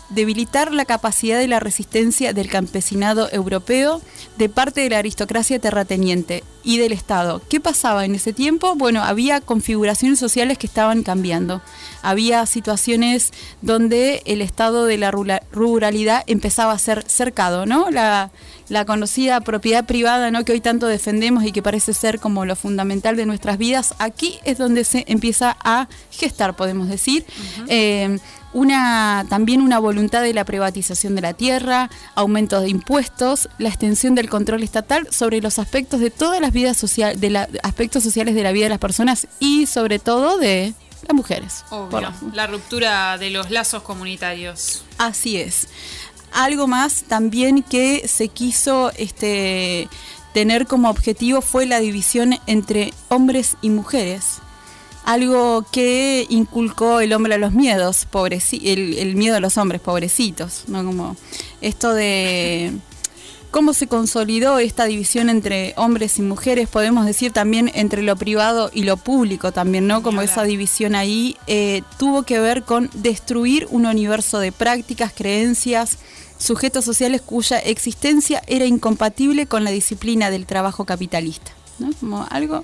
debilitar la capacidad de la resistencia del campesinado europeo de parte de la aristocracia terrateniente y del Estado. ¿Qué pasaba en ese tiempo? Bueno, había configuraciones sociales que estaban cambiando. Había situaciones donde el estado de la ruralidad empezaba a ser cercado, ¿no? La conocida propiedad privada, ¿no?, que hoy tanto defendemos y que parece ser como lo fundamental de nuestras vidas, aquí es donde se empieza a gestar, podemos decir. También una voluntad de la privatización de la tierra, aumentos de impuestos, la extensión del control estatal sobre los aspectos de todas las vidas sociales, aspectos sociales de la vida de las personas y sobre todo de las mujeres. Obvio, la ruptura de los lazos comunitarios. Así es. Algo más también que se quiso tener como objetivo fue la división entre hombres y mujeres. Algo que inculcó el hombre a los miedos, el miedo a los hombres, pobrecitos, ¿no? Como esto de cómo se consolidó esta división entre hombres y mujeres, podemos decir también entre lo privado y lo público también, ¿no? Como esa división ahí tuvo que ver con destruir un universo de prácticas, creencias, sujetos sociales cuya existencia era incompatible con la disciplina del trabajo capitalista, ¿no? Como algo...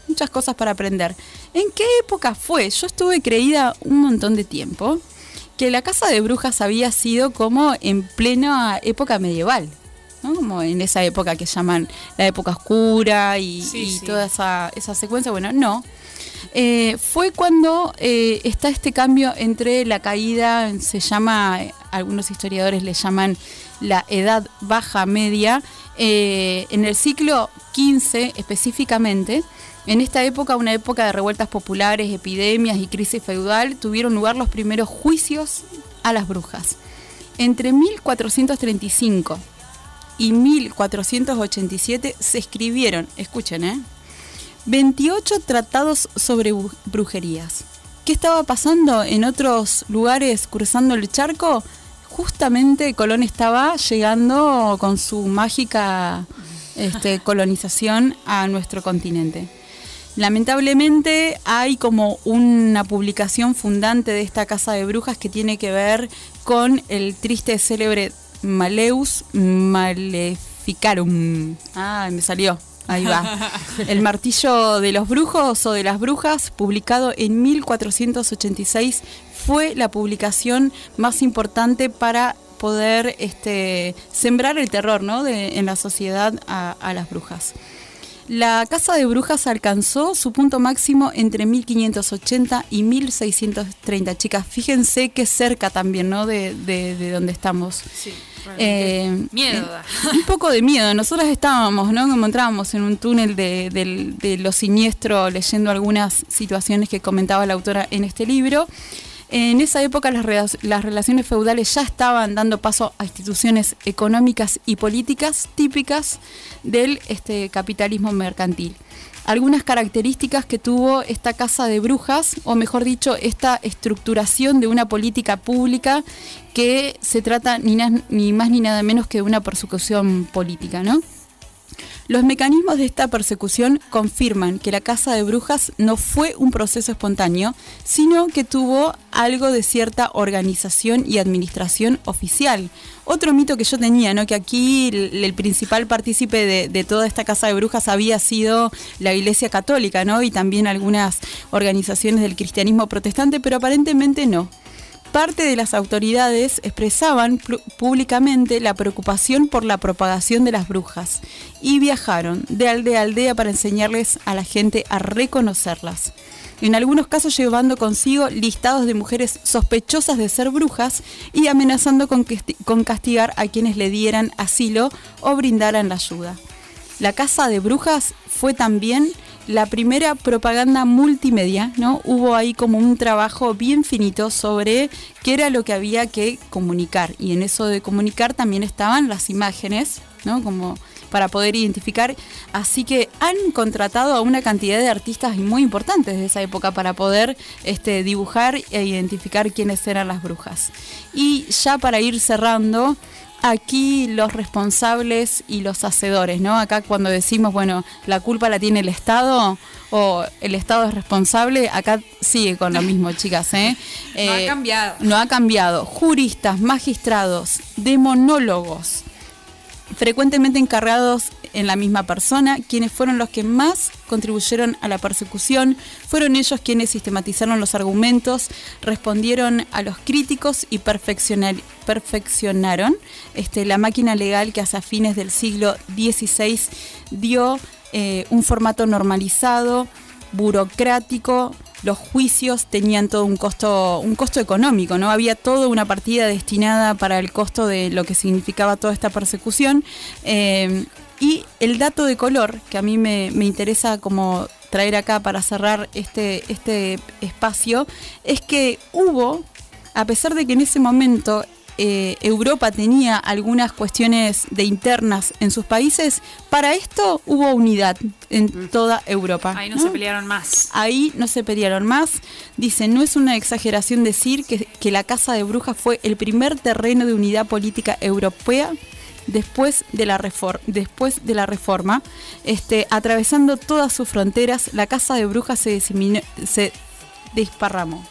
muchas cosas para aprender. ¿En qué época fue? Yo estuve creída un montón de tiempo que la caza de brujas había sido como en plena época medieval, ¿no? Como en esa época que llaman la época oscura y toda esa secuencia. Bueno, no. Fue cuando está este cambio entre la caída, se llama, algunos historiadores le llaman la Edad Baja Media, en el siglo XV específicamente. En esta época, una época de revueltas populares, epidemias y crisis feudal, tuvieron lugar los primeros juicios a las brujas. Entre 1435 y 1487 se escribieron, escuchen, 28 tratados sobre brujerías. ¿Qué estaba pasando en otros lugares cruzando el charco? Justamente Colón estaba llegando con su mágica colonización a nuestro continente. Lamentablemente hay como una publicación fundante de esta casa de brujas que tiene que ver con el triste célebre Maleus Maleficarum. Me salió. Ahí va. El martillo de los brujos o de las brujas, publicado en 1486, fue la publicación más importante para poder sembrar el terror, ¿no?, en la sociedad a las brujas. La caza de brujas alcanzó su punto máximo entre 1580 y 1630. Chicas, fíjense qué cerca también, ¿no?, de donde estamos. Sí, miedo da. Un poco de miedo. Nosotras estábamos, ¿no?, como entrábamos en un túnel de lo siniestro, leyendo algunas situaciones que comentaba la autora en este libro. En esa época las relaciones feudales ya estaban dando paso a instituciones económicas y políticas típicas del capitalismo mercantil. Algunas características que tuvo esta casa de brujas, o mejor dicho, esta estructuración de una política pública que se trata ni más ni nada menos que de una persecución política, ¿no? Los mecanismos de esta persecución confirman que la caza de brujas no fue un proceso espontáneo, sino que tuvo algo de cierta organización y administración oficial. Otro mito que yo tenía, ¿no?, que aquí el principal partícipe de toda esta caza de brujas había sido la Iglesia Católica, ¿no?, y también algunas organizaciones del cristianismo protestante, pero aparentemente no. Parte de las autoridades expresaban públicamente la preocupación por la propagación de las brujas y viajaron de aldea a aldea para enseñarles a la gente a reconocerlas. En algunos casos llevando consigo listados de mujeres sospechosas de ser brujas y amenazando con castigar a quienes le dieran asilo o brindaran la ayuda. La caza de brujas fue también la primera propaganda multimedia, ¿no? Hubo ahí como un trabajo bien finito sobre qué era lo que había que comunicar. Y en eso de comunicar también estaban las imágenes, ¿no? Como para poder identificar. Así que han contratado a una cantidad de artistas muy importantes de esa época para poder dibujar e identificar quiénes eran las brujas. Y ya para ir cerrando, aquí los responsables y los hacedores, ¿no? Acá cuando decimos, bueno, la culpa la tiene el Estado o el Estado es responsable, acá sigue con lo mismo, chicas, ¿eh? No ha cambiado. No ha cambiado. Juristas, magistrados, demonólogos, frecuentemente encargados en la misma persona, quienes fueron los que más contribuyeron a la persecución, fueron ellos quienes sistematizaron los argumentos, respondieron a los críticos y perfeccionaron la máquina legal que hacia fines del siglo XVI dio un formato normalizado, burocrático. Los juicios tenían todo un costo económico, ¿no? Había toda una partida destinada para el costo de lo que significaba toda esta persecución. Y el dato de color, que a mí me interesa como traer acá para cerrar este espacio, es que hubo, a pesar de que en ese momento Europa tenía algunas cuestiones de internas en sus países, para esto hubo unidad en toda Europa. Ahí no se pelearon más. Ahí no se pelearon más. Dicen, no es una exageración decir que la Casa de Brujas fue el primer terreno de unidad política europea después de la reforma, atravesando todas sus fronteras. La Casa de Brujas se desparramó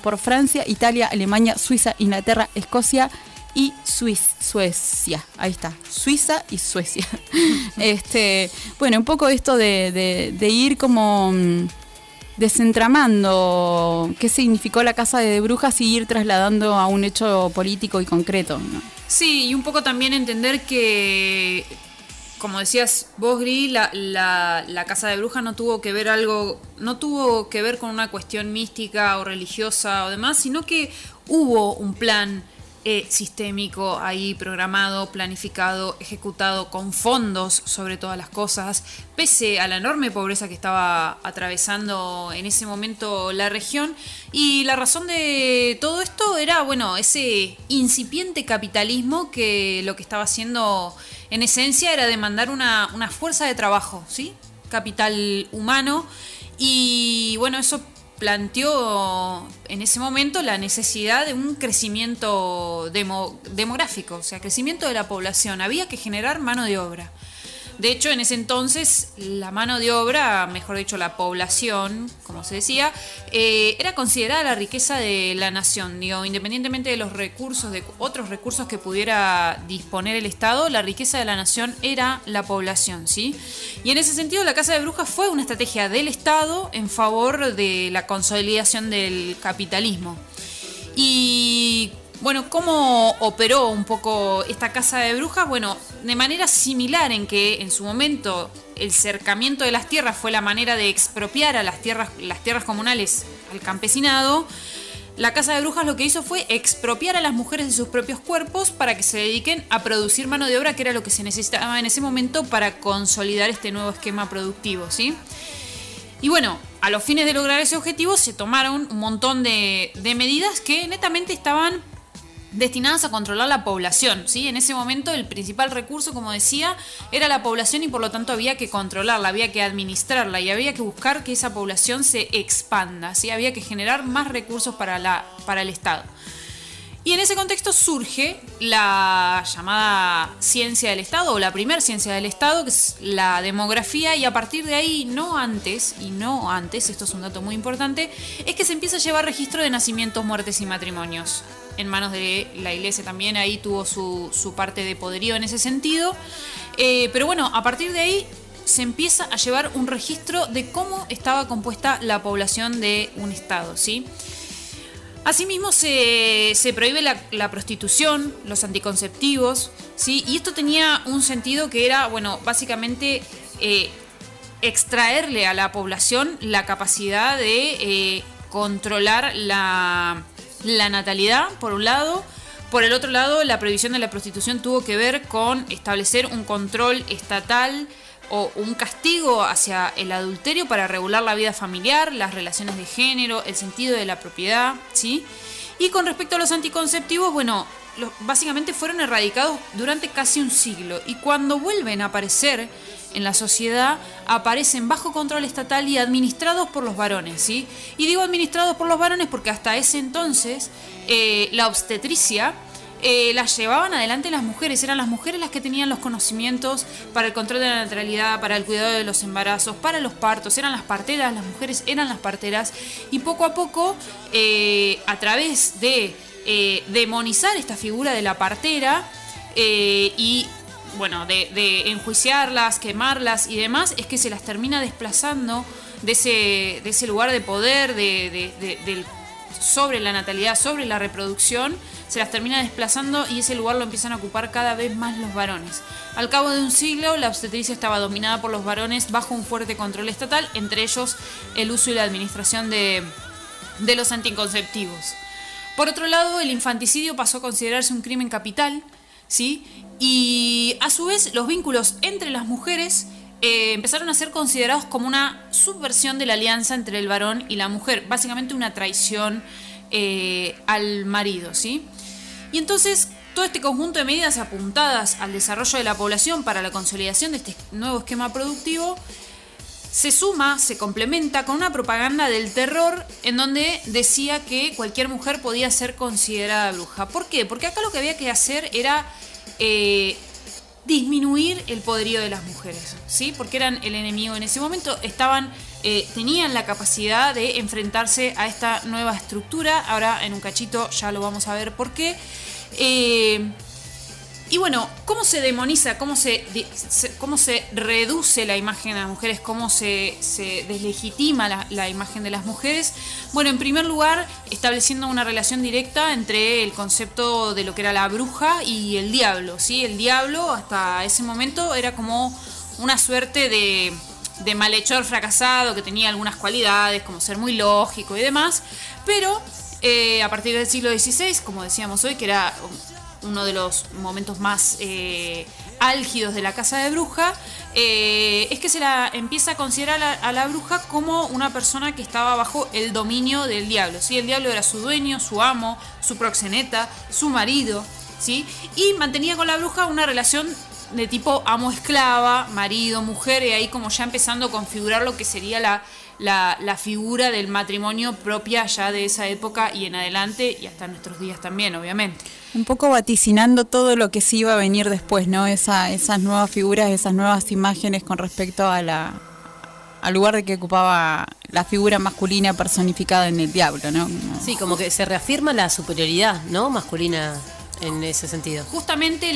por Francia, Italia, Alemania, Suiza, Inglaterra, Escocia y Suecia. Ahí está, Suiza y Suecia. Bueno, un poco esto de ir como desentramando qué significó la Casa de Brujas y ir trasladando a un hecho político y concreto, ¿no? Sí, y un poco también entender que, como decías vos, Gri, la Casa de Brujas no tuvo que ver con una cuestión mística o religiosa o demás, sino que hubo un plan sistémico ahí programado, planificado, ejecutado con fondos sobre todas las cosas, pese a la enorme pobreza que estaba atravesando en ese momento la región. Y la razón de todo esto era, bueno, ese incipiente capitalismo que lo que estaba haciendo en esencia era demandar una fuerza de trabajo, ¿sí? Capital humano. Y bueno, eso planteó en ese momento la necesidad de un crecimiento demográfico, o sea, crecimiento de la población. Había que generar mano de obra. De hecho, en ese entonces, la mano de obra, mejor dicho, la población, como se decía, era considerada la riqueza de la nación. Digo, independientemente de los recursos, de otros recursos que pudiera disponer el Estado, la riqueza de la nación era la población, ¿sí? Y en ese sentido, la Casa de Brujas fue una estrategia del Estado en favor de la consolidación del capitalismo. Y bueno, ¿cómo operó un poco esta Casa de Brujas? Bueno, de manera similar en que en su momento el cercamiento de las tierras fue la manera de expropiar a las tierras comunales al campesinado. La Casa de Brujas lo que hizo fue expropiar a las mujeres de sus propios cuerpos para que se dediquen a producir mano de obra, que era lo que se necesitaba en ese momento para consolidar este nuevo esquema productivo, ¿sí? Y bueno, a los fines de lograr ese objetivo se tomaron un montón de medidas que netamente estaban destinadas a controlar la población, ¿sí? En ese momento el principal recurso, como decía, era la población y por lo tanto había que controlarla, había que administrarla y había que buscar que esa población se expanda, ¿sí? Había que generar más recursos para el Estado. Y en ese contexto surge la llamada ciencia del Estado, o la primer ciencia del Estado, que es la demografía, y a partir de ahí, no antes, esto es un dato muy importante, es que se empieza a llevar registro de nacimientos, muertes y matrimonios. En manos de la Iglesia también, ahí tuvo su parte de poderío en ese sentido. Pero bueno, a partir de ahí se empieza a llevar un registro de cómo estaba compuesta la población de un estado, ¿sí? Asimismo se prohíbe la prostitución, los anticonceptivos, ¿sí? Y esto tenía un sentido que era, bueno, básicamente extraerle a la población la capacidad de controlar la natalidad, por un lado. Por el otro lado, la prohibición de la prostitución tuvo que ver con establecer un control estatal o un castigo hacia el adulterio para regular la vida familiar, las relaciones de género, el sentido de la propiedad, ¿sí? Y con respecto a los anticonceptivos, bueno, básicamente fueron erradicados durante casi un siglo, y cuando vuelven a aparecer en la sociedad, aparecen bajo control estatal y administrados por los varones, ¿sí? Y digo administrados por los varones porque hasta ese entonces la obstetricia las llevaban adelante las mujeres. Eran las mujeres las que tenían los conocimientos para el control de la natalidad, para el cuidado de los embarazos, para los partos. Eran las parteras, las mujeres eran las parteras. Y poco a poco, a través de demonizar esta figura de la partera y bueno, de enjuiciarlas, quemarlas y demás, es que se las termina desplazando de ese lugar de poder, sobre la natalidad, sobre la reproducción, se las termina desplazando y ese lugar lo empiezan a ocupar cada vez más los varones. Al cabo de un siglo, la obstetricia estaba dominada por los varones bajo un fuerte control estatal, entre ellos el uso y la administración de los anticonceptivos. Por otro lado, el infanticidio pasó a considerarse un crimen capital, ¿sí? Y a su vez los vínculos entre las mujeres empezaron a ser considerados como una subversión de la alianza entre el varón y la mujer, básicamente una traición al marido, ¿sí? Y entonces todo este conjunto de medidas apuntadas al desarrollo de la población para la consolidación de este nuevo esquema productivo se suma, se complementa con una propaganda del terror en donde decía que cualquier mujer podía ser considerada bruja. ¿Por qué? Porque acá lo que había que hacer era disminuir el poderío de las mujeres, ¿sí? Porque eran el enemigo en ese momento, tenían la capacidad de enfrentarse a esta nueva estructura. Ahora en un cachito ya lo vamos a ver por qué. Y bueno, ¿cómo se demoniza? ¿Cómo se reduce la imagen de las mujeres? ¿Cómo se deslegitima la imagen de las mujeres? Bueno, en primer lugar, estableciendo una relación directa entre el concepto de lo que era la bruja y el diablo, ¿sí? El diablo hasta ese momento era como una suerte de malhechor fracasado que tenía algunas cualidades, como ser muy lógico y demás, pero a partir del siglo XVI, como decíamos hoy, que era uno de los momentos más álgidos de la casa de bruja, es que se la empieza a considerar a la bruja como una persona que estaba bajo el dominio del diablo, ¿sí? El diablo era su dueño, su amo, su proxeneta, su marido, ¿sí? Y mantenía con la bruja una relación de tipo amo-esclava, marido-mujer, y ahí como ya empezando a configurar lo que sería la figura del matrimonio propia ya de esa época y en adelante, y hasta nuestros días también, obviamente. Un poco vaticinando todo lo que sí iba a venir después, ¿no? Esas nuevas figuras, esas nuevas imágenes con respecto al lugar de que ocupaba la figura masculina personificada en el diablo, ¿no? Sí, como que se reafirma la superioridad, ¿no? Masculina en ese sentido. Justamente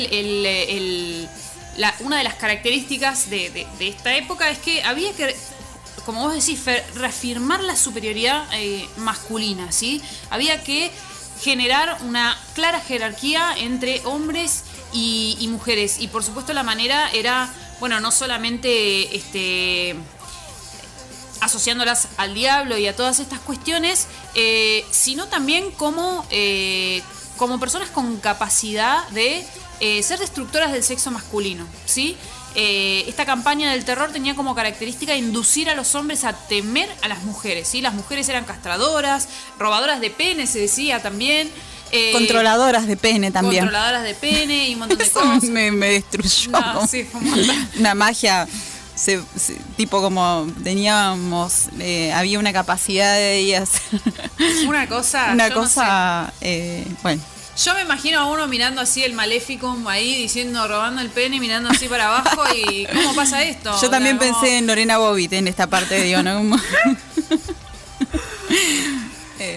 una de las características de esta época es que había que, como vos decís, reafirmar la superioridad masculina, ¿sí? Había que generar una clara jerarquía entre hombres y mujeres. Y por supuesto la manera era, bueno, no solamente asociándolas al diablo y a todas estas cuestiones, sino también como personas con capacidad de ser destructoras del sexo masculino, ¿sí? Esta campaña del terror tenía como característica inducir a los hombres a temer a las mujeres, ¿sí? Las mujeres eran castradoras, robadoras de pene, se decía también. Controladoras de pene también. Controladoras de pene y un montón de Eso cosas. me destruyó. No, sí, fue un montón. Una magia, tipo como teníamos, había una capacidad de ellas. Una cosa. Una yo cosa, no sé. Bueno. Yo me imagino a uno mirando así el Maleficum ahí diciendo, robando el pene, mirando así para abajo y ¿cómo pasa esto? Yo también pensé en Lorena Bobbitt en esta parte, digo, ¿no?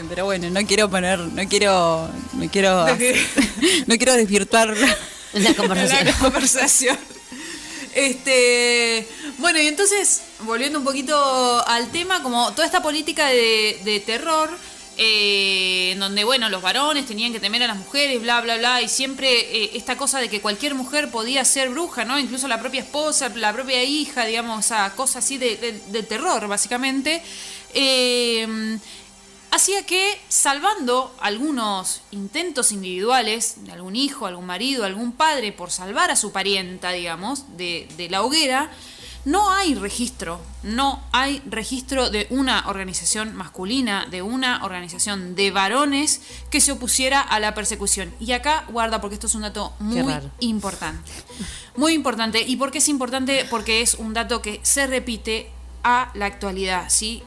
Pero bueno, no quiero desvirtuar la conversación. Bueno, y entonces, volviendo un poquito al tema, como toda esta política de terror, en donde, bueno, los varones tenían que temer a las mujeres, bla, bla, bla, y siempre esta cosa de que cualquier mujer podía ser bruja, ¿no? Incluso la propia esposa, la propia hija, digamos, esa cosa así de terror, básicamente, hacía que, salvando algunos intentos individuales de algún hijo, algún marido, algún padre por salvar a su parienta, digamos, de la hoguera, no hay registro de una organización masculina, de una organización de varones que se opusiera a la persecución. Y acá, guarda, porque esto es un dato muy importante. Muy importante. ¿Y por qué es importante? Porque es un dato que se repite a la actualidad, ¿sí?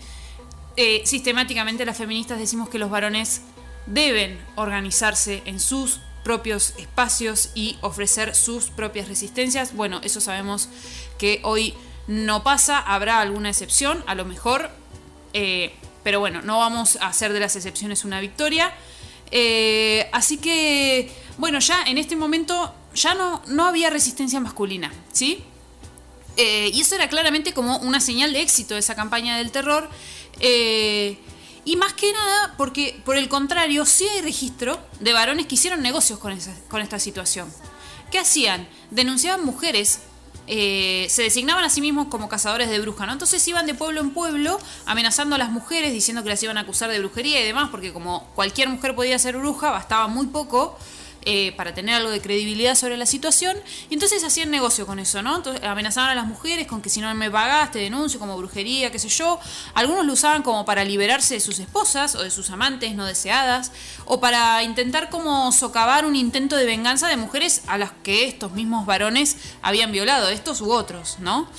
Sistemáticamente las feministas decimos que los varones deben organizarse en sus propios espacios y ofrecer sus propias resistencias. Bueno, eso sabemos que hoy no pasa, habrá alguna excepción, a lo mejor, pero bueno, no vamos a hacer de las excepciones una victoria. Así que, bueno, ya en este momento ya no había resistencia masculina, ¿sí? Y eso era claramente como una señal de éxito de esa campaña del terror. Y más que nada, porque por el contrario, sí hay registro de varones que hicieron negocios con esta situación. ¿Qué hacían? Denunciaban mujeres, se designaban a sí mismos como cazadores de brujas, ¿no? Entonces iban de pueblo en pueblo amenazando a las mujeres, diciendo que las iban a acusar de brujería y demás, porque como cualquier mujer podía ser bruja, bastaba muy poco para tener algo de credibilidad sobre la situación, y entonces hacían negocio con eso, ¿no? Entonces amenazaban a las mujeres con que si no me pagás te denuncio como brujería, qué sé yo. Algunos lo usaban como para liberarse de sus esposas o de sus amantes no deseadas, o para intentar como socavar un intento de venganza de mujeres a las que estos mismos varones habían violado, estos u otros, ¿no?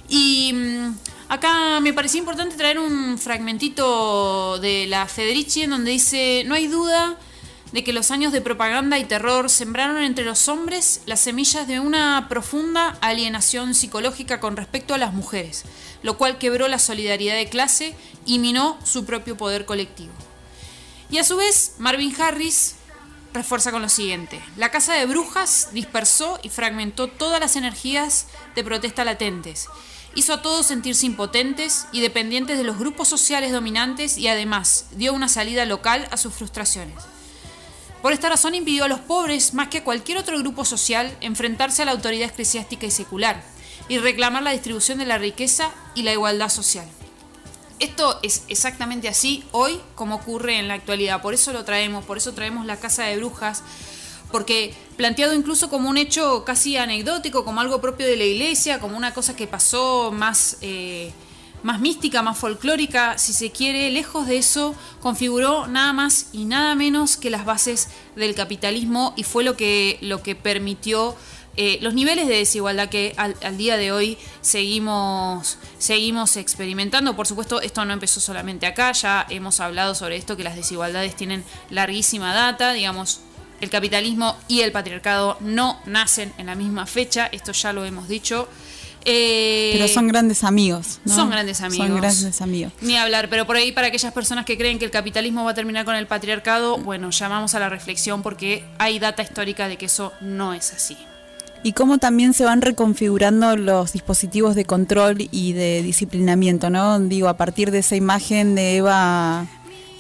Y acá me parecía importante traer un fragmentito de la Federici en donde dice: no hay duda de que los años de propaganda y terror sembraron entre los hombres las semillas de una profunda alienación psicológica con respecto a las mujeres, lo cual quebró la solidaridad de clase y minó su propio poder colectivo. Y a su vez, Marvin Harris refuerza con lo siguiente: la caza de brujas dispersó y fragmentó todas las energías de protesta latentes, hizo a todos sentirse impotentes y dependientes de los grupos sociales dominantes y además dio una salida local a sus frustraciones. Por esta razón impidió a los pobres, más que a cualquier otro grupo social, enfrentarse a la autoridad eclesiástica y secular y reclamar la distribución de la riqueza y la igualdad social. Esto es exactamente así hoy como ocurre en la actualidad. Por eso traemos la caza de brujas, porque planteado incluso como un hecho casi anecdótico, como algo propio de la iglesia, como una cosa que pasó más mística, más folclórica, si se quiere, lejos de eso, configuró nada más y nada menos que las bases del capitalismo y fue lo que permitió los niveles de desigualdad que al día de hoy seguimos experimentando. Por supuesto, esto no empezó solamente acá, ya hemos hablado sobre esto, que las desigualdades tienen larguísima data, digamos. El capitalismo y el patriarcado no nacen en la misma fecha, esto ya lo hemos dicho. Pero son grandes amigos, ¿no? Son grandes amigos. Son grandes amigos. Ni hablar, pero por ahí para aquellas personas que creen que el capitalismo va a terminar con el patriarcado, bueno, llamamos a la reflexión porque hay data histórica de que eso no es así. Y cómo también se van reconfigurando los dispositivos de control y de disciplinamiento, ¿no? Digo, a partir de esa imagen de Eva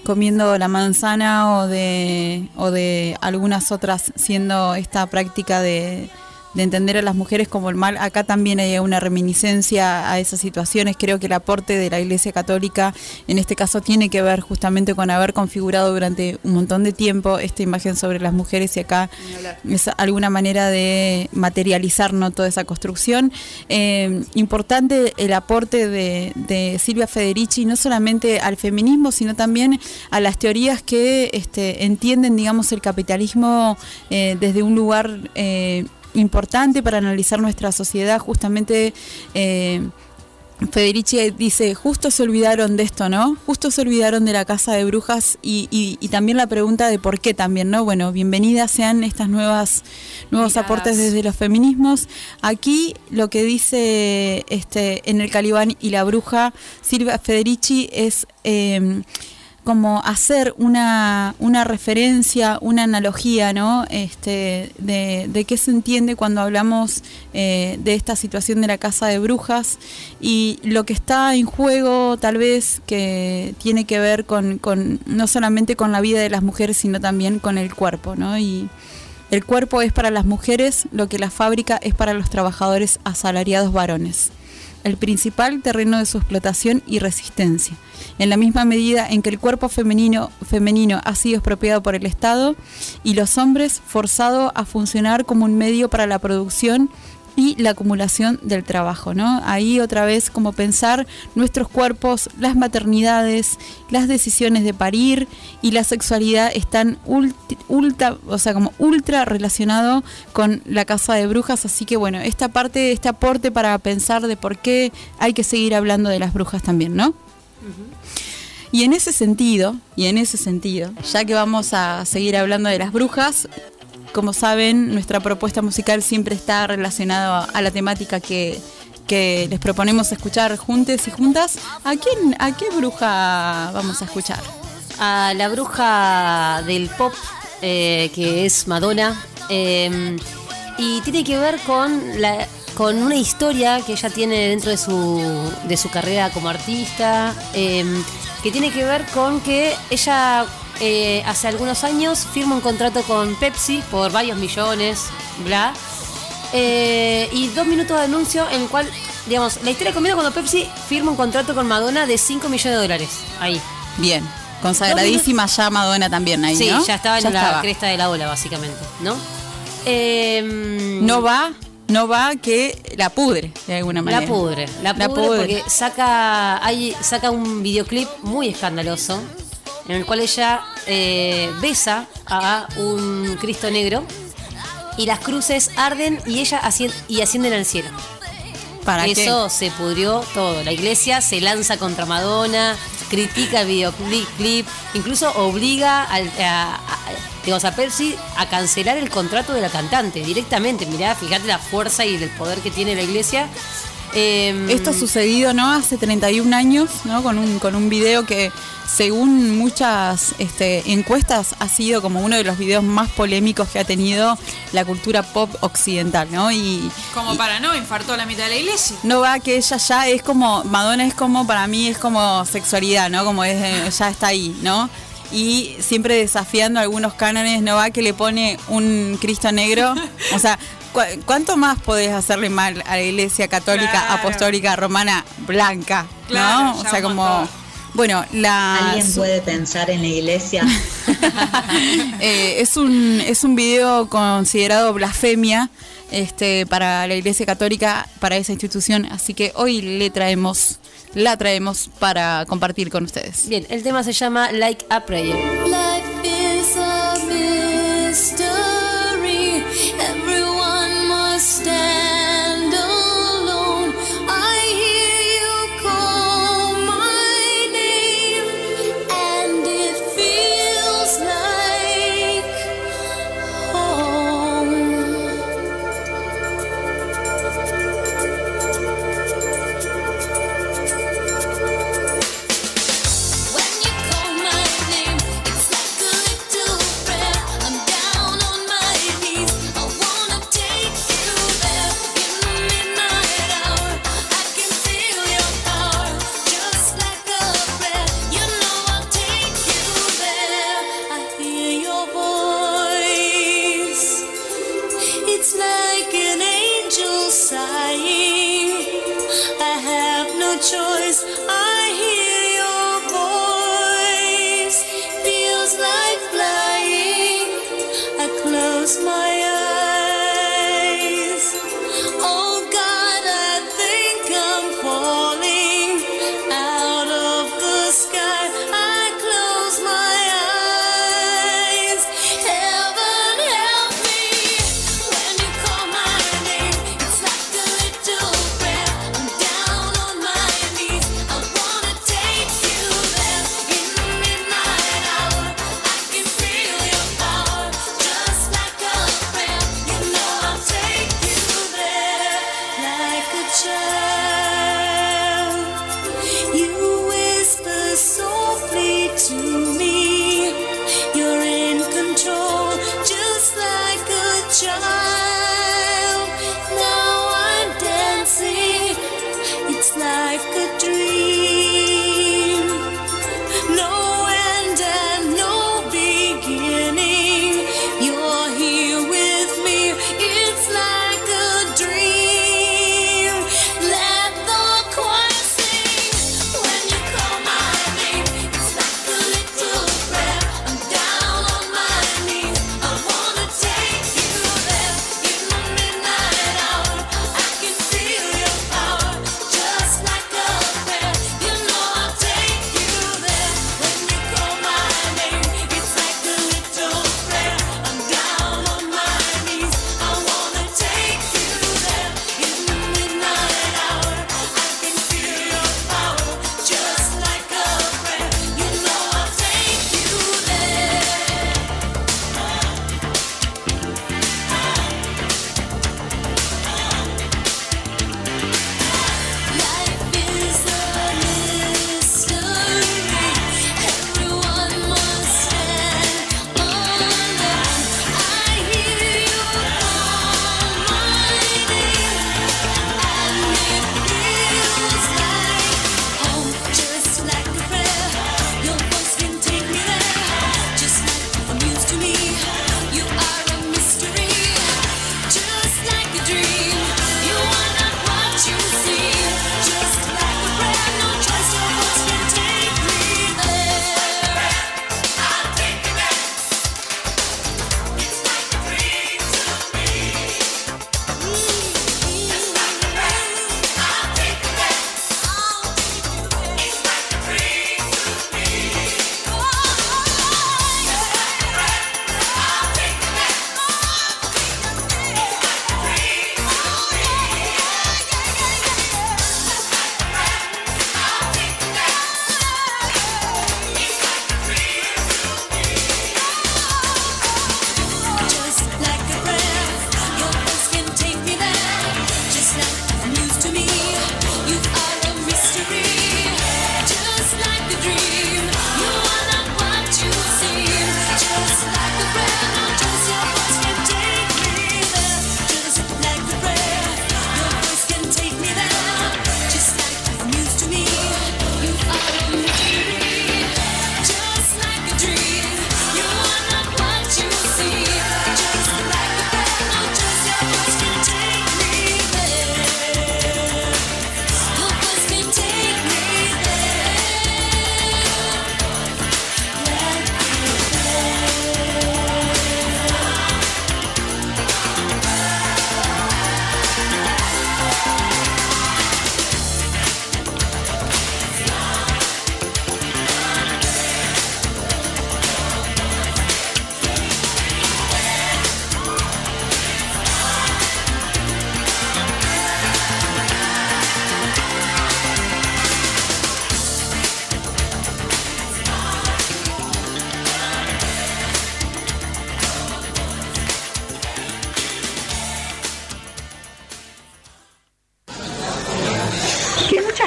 comiendo la manzana o de algunas otras, siendo esta práctica de entender a las mujeres como el mal, acá también hay una reminiscencia a esas situaciones. Creo que el aporte de la Iglesia Católica en este caso tiene que ver justamente con haber configurado durante un montón de tiempo esta imagen sobre las mujeres, y acá es alguna manera de materializar, ¿no?, toda esa construcción. Importante el aporte de Silvia Federici, no solamente al feminismo, sino también a las teorías que entienden, digamos, el capitalismo desde un lugar importante para analizar nuestra sociedad. Justamente Federici dice, justo se olvidaron de esto, ¿no? Justo se olvidaron de la caza de brujas y también la pregunta de por qué también, ¿no? Bueno, bienvenidas sean estas nuevos aportes desde los feminismos. Aquí lo que dice en el Calibán y la bruja, Silvia Federici, es como hacer una referencia, una analogía, ¿no? De qué se entiende cuando hablamos de esta situación de la caza de brujas, y lo que está en juego tal vez que tiene que ver con no solamente con la vida de las mujeres, sino también con el cuerpo, ¿no? Y el cuerpo es para las mujeres lo que la fábrica es para los trabajadores asalariados varones, el principal terreno de su explotación y resistencia. En la misma medida en que el cuerpo femenino ha sido expropiado por el Estado y los hombres forzados a funcionar como un medio para la producción y la acumulación del trabajo, ¿no? Ahí otra vez como pensar nuestros cuerpos, las maternidades, las decisiones de parir y la sexualidad están ultra relacionado con la casa de brujas, así que bueno, esta parte, este aporte para pensar de por qué hay que seguir hablando de las brujas también, ¿no? Y en ese sentido, ya que vamos a seguir hablando de las brujas, como saben, nuestra propuesta musical siempre está relacionada a la temática que les proponemos escuchar juntos y juntas. ¿A qué bruja vamos a escuchar? A la bruja del pop, que es Madonna, y tiene que ver con una historia que ella tiene dentro de su carrera como artista, que tiene que ver con que ella hace algunos años firma un contrato con Pepsi por varios millones, bla, y 2 minutos de anuncio en el cual, digamos, la historia comienza cuando Pepsi firma un contrato con Madonna de $5 millones, ahí. Bien, consagradísima ya Madonna también ahí, sí, ¿no? Sí, ya estaba en la cresta de la ola, básicamente, ¿no? No va que la pudre de alguna manera. La pudre porque saca un videoclip muy escandaloso en el cual ella besa a un Cristo negro y las cruces arden y ella ascienden al cielo. ¿Para eso qué? Se pudrió todo. La iglesia se lanza contra Madonna, critica el videoclip, incluso obliga a Pepsi a cancelar el contrato de la cantante directamente. Mirá, fíjate la fuerza y el poder que tiene la iglesia. Esto ha sucedido, ¿no? Hace 31 años, ¿no? Con un video que, según muchas encuestas, ha sido como uno de los videos más polémicos que ha tenido la cultura pop occidental, ¿no? Para no, infartó a la mitad de la iglesia. No va que ella ya es como, Madonna es como, para mí es como sexualidad, ¿no? Como ya está ahí, ¿no? Y siempre desafiando algunos cánones, no va que le pone un Cristo negro, o sea, ¿cuánto más podés hacerle mal a la iglesia católica, apostólica, romana, blanca, ¿no? O sea, como, bueno, ¿Alguien puede pensar en la iglesia? es un video considerado blasfemia para la iglesia católica, para esa institución, así que hoy la traemos para compartir con ustedes. Bien, el tema se llama Like a Prayer. Life is a mystery. Everyone must stand alone. I hear you call my name, and it feels like home. When you call my name, it's like a little prayer. I'm down on my knees. I wanna take you there in the midnight hour. I can feel your power, just like a prayer. You know I'll take you there. I hear your voice. It's like an angel sighing. I have no choice. I hear your voice. Feels like flying. I close my eyes. Oh God, I think I'm falling out of the sky. I close my eyes. Heaven help me when you call my name. It's like a little prayer. I'm down on my knees. I wanna take you there in the midnight hour. I can feel your power, just like a prayer. You know I'll take you there like a child. You whisper softly to me. You're in control, just like a child. Now I'm dancing. It's like a dream. No end and no beginning. You're here with me. It's like a dream. Let the choir sing when you call my name. It's like a little prayer. I'm down on my knees. I wanna take you there in the midnight hour.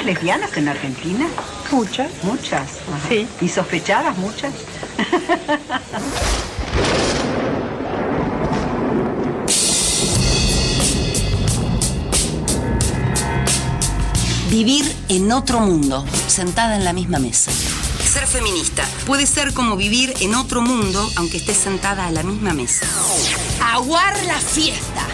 muchas lesbianas en Argentina? Muchas. Muchas. Ajá. Sí. ¿Y sospechadas muchas? Vivir en otro mundo, sentada en la misma mesa. Ser feminista puede ser como vivir en otro mundo, aunque estés sentada a la misma mesa. Aguar la fiesta.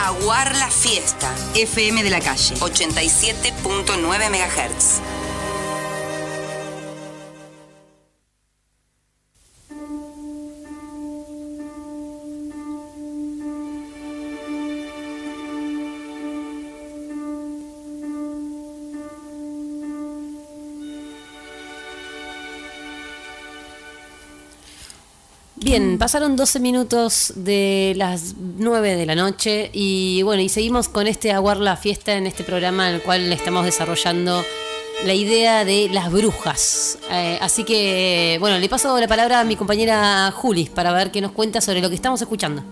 Aguar la fiesta. FM de la calle, 87.9 MHz. Bien, pasaron 12 minutos de las 9 de la noche y bueno, y seguimos con este Aguar la Fiesta en este programa en el cual estamos desarrollando la idea de las brujas. Así que, bueno, le paso la palabra a mi compañera Juli para ver qué nos cuenta sobre lo que estamos escuchando.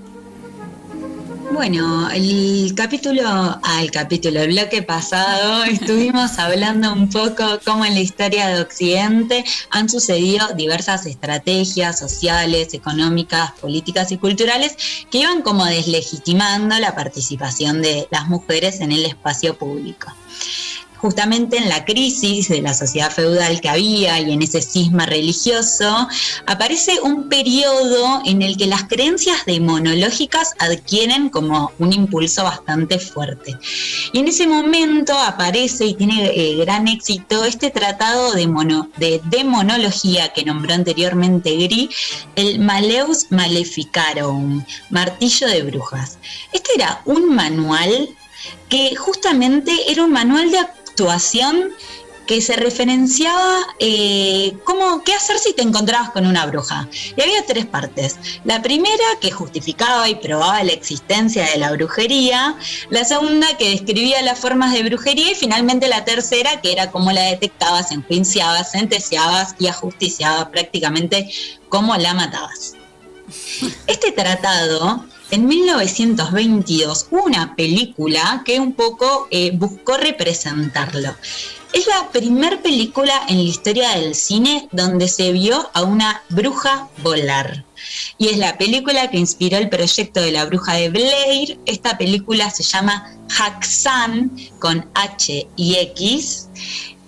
Bueno, el bloque pasado estuvimos hablando un poco cómo en la historia de Occidente han sucedido diversas estrategias sociales, económicas, políticas y culturales que iban como deslegitimando la participación de las mujeres en el espacio público. Justamente en la crisis de la sociedad feudal que había y en ese cisma religioso, aparece un periodo en el que las creencias demonológicas adquieren como un impulso bastante fuerte. Y en ese momento aparece y tiene gran éxito este tratado de demonología que nombró anteriormente Gris, el Maleus Maleficarum, martillo de brujas. Este era un manual que justamente era un manual de actuación que se referenciaba qué hacer si te encontrabas con una bruja. Y había 3 partes. La primera, que justificaba y probaba la existencia de la brujería. La segunda, que describía las formas de brujería. Y finalmente la tercera, que era cómo la detectabas, enjuiciabas, sentenciabas y ajusticiabas, prácticamente cómo la matabas. Este tratado, en 1922, hubo una película que un poco buscó representarlo. Es la primer película en la historia del cine donde se vio a una bruja volar. Y es la película que inspiró el proyecto de la bruja de Blair. Esta película se llama Häxan, con H y X.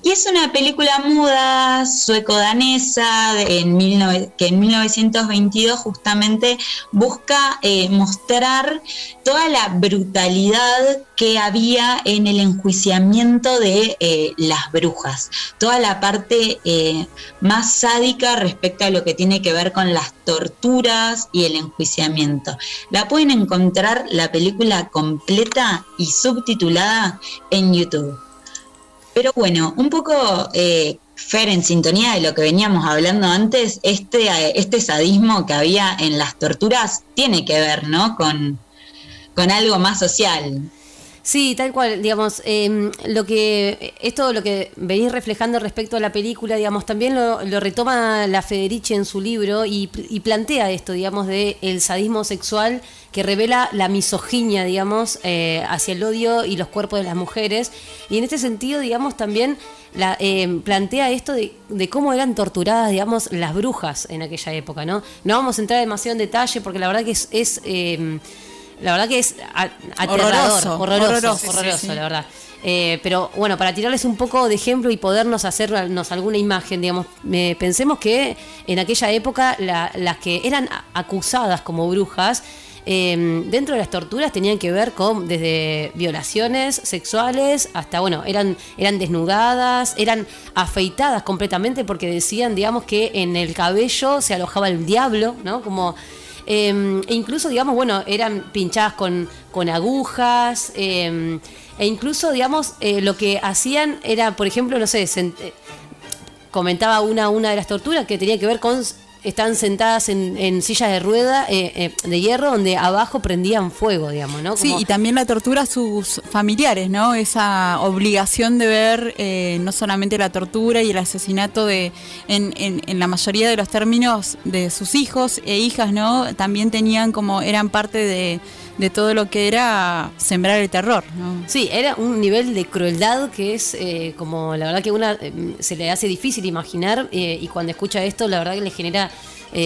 Y es una película muda sueco-danesa que en 1922 justamente busca mostrar toda la brutalidad que había en el enjuiciamiento de las brujas, toda la parte más sádica respecto a lo que tiene que ver con las torturas y el enjuiciamiento. La pueden encontrar la película completa y subtitulada en YouTube. Pero bueno, un poco, Fer, en sintonía de lo que veníamos hablando antes, este sadismo que había en las torturas tiene que ver, ¿no?, con algo más social. Sí, tal cual, digamos, lo que venís reflejando respecto a la película, digamos, también lo retoma la Federici en su libro y plantea esto, digamos, de el sadismo sexual que revela la misoginia, digamos, hacia el odio y los cuerpos de las mujeres. Y en este sentido, digamos, también plantea esto de cómo eran torturadas, digamos, las brujas en aquella época, ¿no? No vamos a entrar demasiado en detalle porque la verdad que es aterrador, horroroso, sí. La verdad. Pero bueno, para tirarles un poco de ejemplo y podernos hacernos alguna imagen, digamos, pensemos que en aquella época las que eran acusadas como brujas, dentro de las torturas tenían que ver con desde violaciones sexuales hasta, bueno, eran desnudadas, eran afeitadas completamente porque decían, digamos, que en el cabello se alojaba el diablo, ¿no? Como e incluso, digamos, bueno, eran pinchadas con agujas, e incluso, digamos, lo que hacían era, por ejemplo, no sé, comentaba una de las torturas que tenía que ver con estaban sentadas en sillas de rueda de hierro donde abajo prendían fuego, digamos, ¿no? Como... Sí, y también la tortura a sus familiares, ¿no? Esa obligación de ver no solamente la tortura y el asesinato en la mayoría de los términos de sus hijos e hijas, ¿no? También tenían eran parte de todo lo que era sembrar el terror, ¿no? Sí, era un nivel de crueldad que es como, la verdad que se le hace difícil imaginar, y cuando escucha esto, la verdad que le genera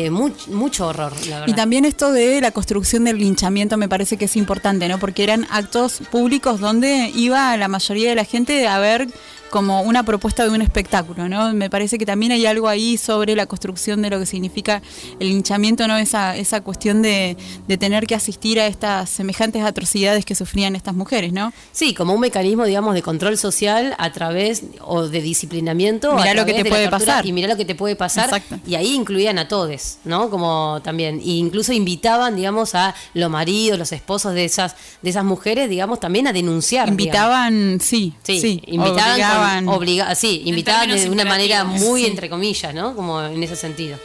mucho horror, la verdad. Y también esto de la construcción del linchamiento me parece que es importante, ¿no? Porque eran actos públicos donde iba la mayoría de la gente a ver como una propuesta de un espectáculo, ¿no? Me parece que también hay algo ahí sobre la construcción de lo que significa el linchamiento, ¿no? Esa cuestión de tener que asistir a estas semejantes atrocidades que sufrían estas mujeres, ¿no? Sí, como un mecanismo, digamos, de control social a través, o de disciplinamiento. Mirá lo que te puede pasar. Y mirá lo que te puede pasar. Exacto. Y ahí incluían a todes, ¿no? Como también, e incluso invitaban, digamos, a los maridos, los esposos de esas mujeres, digamos, también a denunciar. Invitaban, sí, invitaban invitaban de una manera muy, sí, entre comillas, ¿no? Como en ese sentido.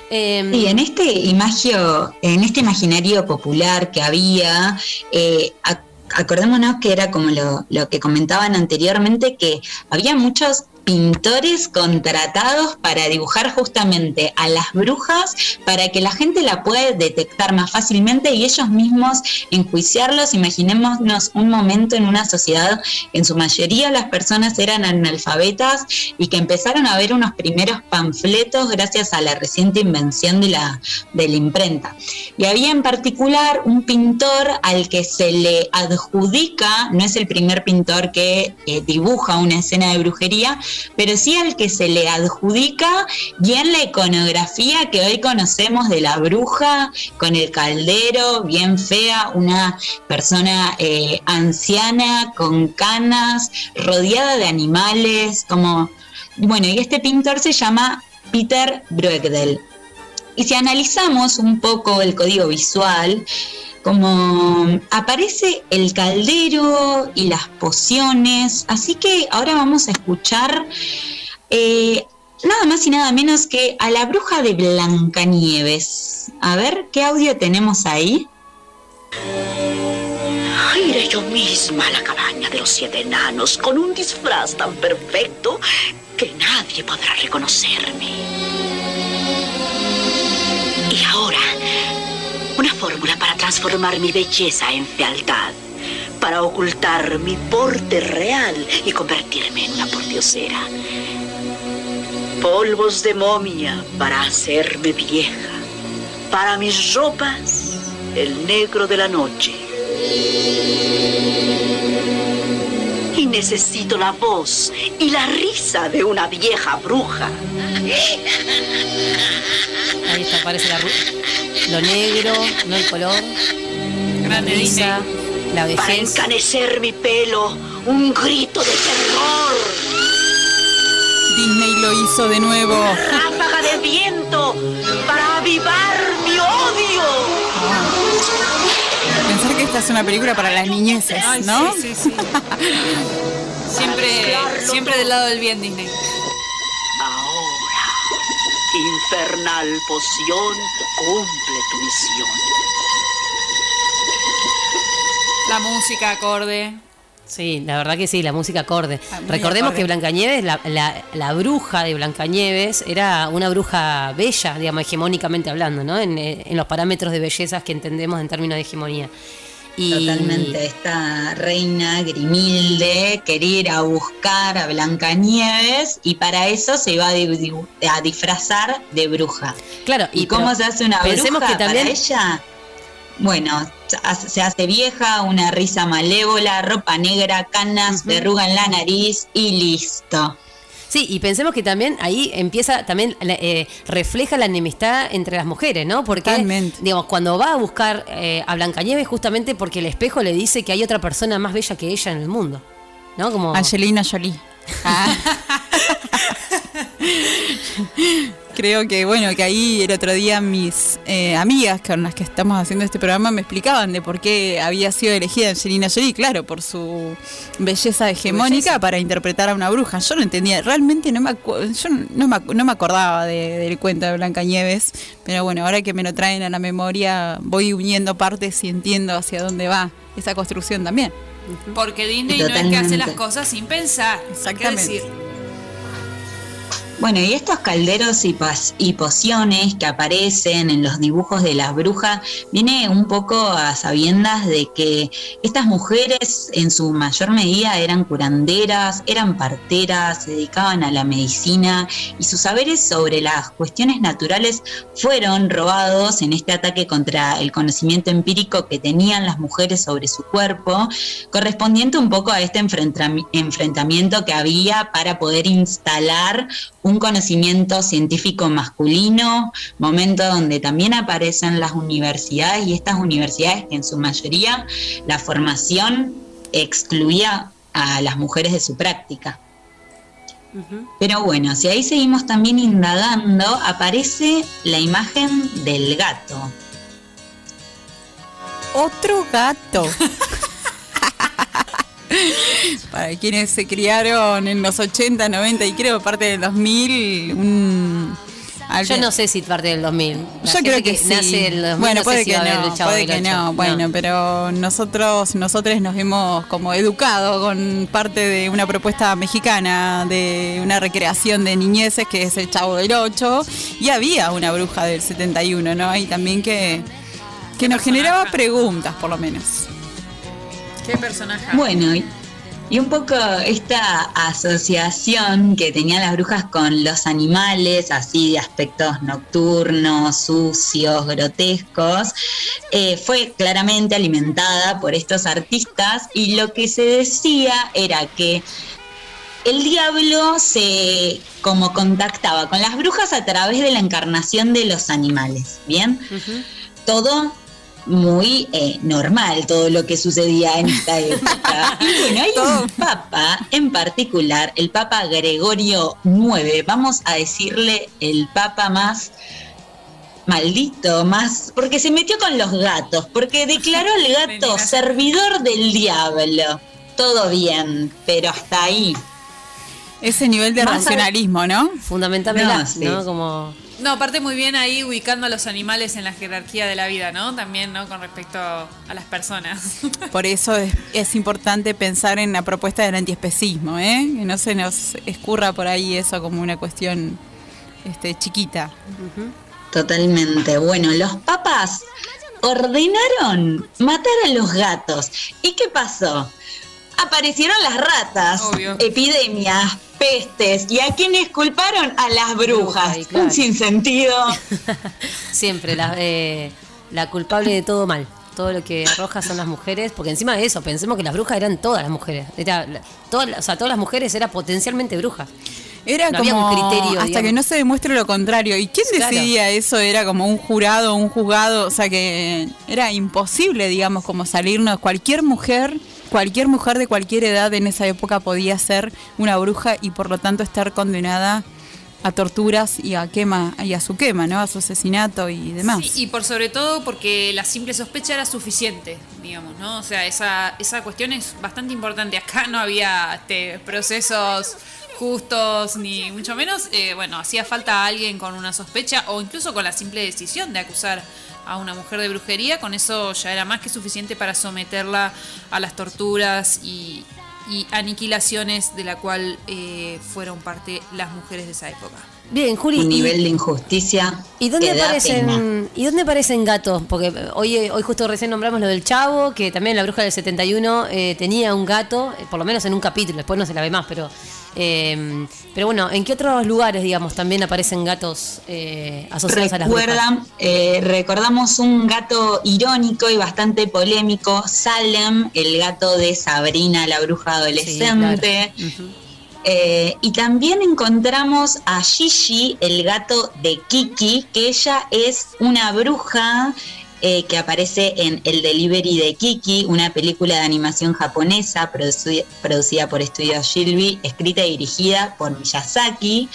Sí, en este imaginario popular que había, acordémonos que era como lo que comentaban anteriormente, que había muchos pintores contratados para dibujar justamente a las brujas, para que la gente la pueda detectar más fácilmente y ellos mismos enjuiciarlos. Imaginémonos un momento en una sociedad en su mayoría las personas eran analfabetas y que empezaron a ver unos primeros panfletos gracias a la reciente invención de la imprenta. Y había en particular un pintor al que se le adjudica, no es el primer pintor que dibuja una escena de brujería, pero sí al que se le adjudica bien la iconografía que hoy conocemos de la bruja, con el caldero, bien fea, una persona anciana, con canas, rodeada de animales, y este pintor se llama Peter Bruegel. Y si analizamos un poco el código visual, como aparece el caldero y las pociones, así que ahora vamos a escuchar nada más y nada menos que a la bruja de Blancanieves. A ver, ¿qué audio tenemos ahí? Iré yo misma a la cabaña de los 7 enanos con un disfraz tan perfecto que nadie podrá reconocerme. Y ahora, una fórmula para transformar mi belleza en fealdad, para ocultar mi porte real y convertirme en una pordiosera. Polvos de momia para hacerme vieja. Para mis ropas, el negro de la noche. Y necesito la voz y la risa de una vieja bruja. Ahí está, aparece lo negro, no el color. Grande risa, la vejez. Para encanecer mi pelo, un grito de terror. Disney lo hizo de nuevo. Una ráfaga de viento para avivar mi odio. Pensar que esta es una película para las niñeces, ¿no? Sí. Siempre del lado del bien, Disney. Ahora, infernal poción, cumple tu misión. La música acorde. Sí, la verdad que sí, la música acorde. Recordemos que Blancanieves, la bruja de Blancanieves, era una bruja bella, digamos, hegemónicamente hablando, ¿no? En los parámetros de bellezas que entendemos en términos de hegemonía. Totalmente, esta reina Grimilde quería ir a buscar a Blancanieves y para eso se iba a disfrazar de bruja. Claro, ¿Y cómo se hace una pensemos bruja que también para ella? Bueno, se hace vieja, una risa malévola, ropa negra, canas, verruga en la nariz y listo. Sí, y pensemos que también ahí empieza, también refleja la enemistad entre las mujeres, ¿no? Porque, digamos, cuando va a buscar a Blancanieves, justamente porque el espejo le dice que hay otra persona más bella que ella en el mundo, ¿no? Como Angelina Jolie. Creo que, que ahí el otro día mis amigas con las que estamos haciendo este programa me explicaban de por qué había sido elegida Angelina Jolie, claro, por su belleza hegemónica para interpretar a una bruja. Yo no entendía, realmente no me acordaba del cuento de Blancanieves, pero bueno, ahora que me lo traen a la memoria voy uniendo partes y entiendo hacia dónde va esa construcción también. Porque Disney no es que hace las cosas sin pensar. Exactamente. Hay que decir. Bueno, y estos calderos y pociones que aparecen en los dibujos de las brujas, viene un poco a sabiendas de que estas mujeres en su mayor medida eran curanderas, eran parteras, se dedicaban a la medicina y sus saberes sobre las cuestiones naturales fueron robados en este ataque contra el conocimiento empírico que tenían las mujeres sobre su cuerpo, correspondiente un poco a este enfrentamiento que había para poder instalar un conocimiento científico masculino, momento donde también aparecen las universidades, y estas universidades que en su mayoría la formación excluía a las mujeres de su práctica. Pero bueno, si ahí seguimos también indagando, aparece la imagen del gato. Otro gato. Para quienes se criaron en los 80, 90 y creo parte del 2000, yo no sé si parte del 2000. Yo creo que sí. Nace el 2000, bueno, no puede sé si que va a haber no, el Chavo puede del que Ocho. no. Bueno, No. pero nosotros nos hemos como educado con parte de una propuesta mexicana de una recreación de niñeces que es el Chavo del Ocho, y había una bruja del 71, ¿no? Y también que nos generaba preguntas, por lo menos. ¿Qué personaje? Bueno, y un poco esta asociación que tenían las brujas con los animales, así de aspectos nocturnos, sucios, grotescos, fue claramente alimentada por estos artistas, y lo que se decía era que el diablo se como contactaba con las brujas a través de la encarnación de los animales, ¿bien? Todo muy normal, todo lo que sucedía en esta época. Y bueno, hay un papa en particular, el Papa Gregorio IX, vamos a decirle el papa más maldito, más porque se metió con los gatos, porque declaró al gato servidor del diablo. Todo bien, pero hasta ahí. Ese nivel de racionalismo, ¿no? Fundamentalmente, No, sí. ¿no? Como... No, aparte muy bien ahí ubicando a los animales en la jerarquía de la vida, ¿no? También, ¿no? Con respecto a las personas. Por eso es importante pensar en la propuesta del antiespecismo, ¿eh? Que no se nos escurra por ahí eso como una cuestión chiquita. Totalmente. Bueno, los papas ordenaron matar a los gatos. ¿Y qué pasó? Aparecieron las ratas, Obvio. epidemias, pestes, ¿y a quiénes culparon? A las brujas. Claro. Un sinsentido. Siempre la culpable de todo mal. Todo lo que arroja son las mujeres, porque encima de eso, pensemos que las brujas eran todas las mujeres. Todas las mujeres eran potencialmente brujas. Era No como había un criterio, hasta digamos. que no se demuestre lo contrario. ¿Y quién Claro. decidía eso? Era como un jurado, un juzgado, o sea que era imposible, digamos, como salirnos. Cualquier mujer de cualquier edad en esa época podía ser una bruja y por lo tanto estar condenada a torturas y a su quema, ¿no? A su asesinato y demás. Sí, y por sobre todo porque la simple sospecha era suficiente, digamos, ¿no? O sea, esa cuestión es bastante importante. Acá no había procesos justos, ni mucho menos. Bueno, hacía falta alguien con una sospecha o incluso con la simple decisión de acusar a una mujer de brujería. Con eso ya era más que suficiente para someterla a las torturas y aniquilaciones de la cual fueron parte las mujeres de esa época. Bien, Juli. Un nivel de injusticia. ¿Y dónde que da pena. aparecen gatos? Porque hoy justo recién nombramos lo del Chavo, que también la bruja del 71 tenía un gato, por lo menos en un capítulo, después no se la ve más, pero bueno, ¿en qué otros lugares, digamos, también aparecen gatos asociados a las brujas? Recordamos un gato irónico y bastante polémico, Salem, el gato de Sabrina, la bruja adolescente. Sí, claro. Y también encontramos a Gigi, el gato de Kiki, que ella es una bruja que aparece en El Delivery de Kiki, una película de animación japonesa producida por Estudios Ghibli, escrita y dirigida por Miyazaki,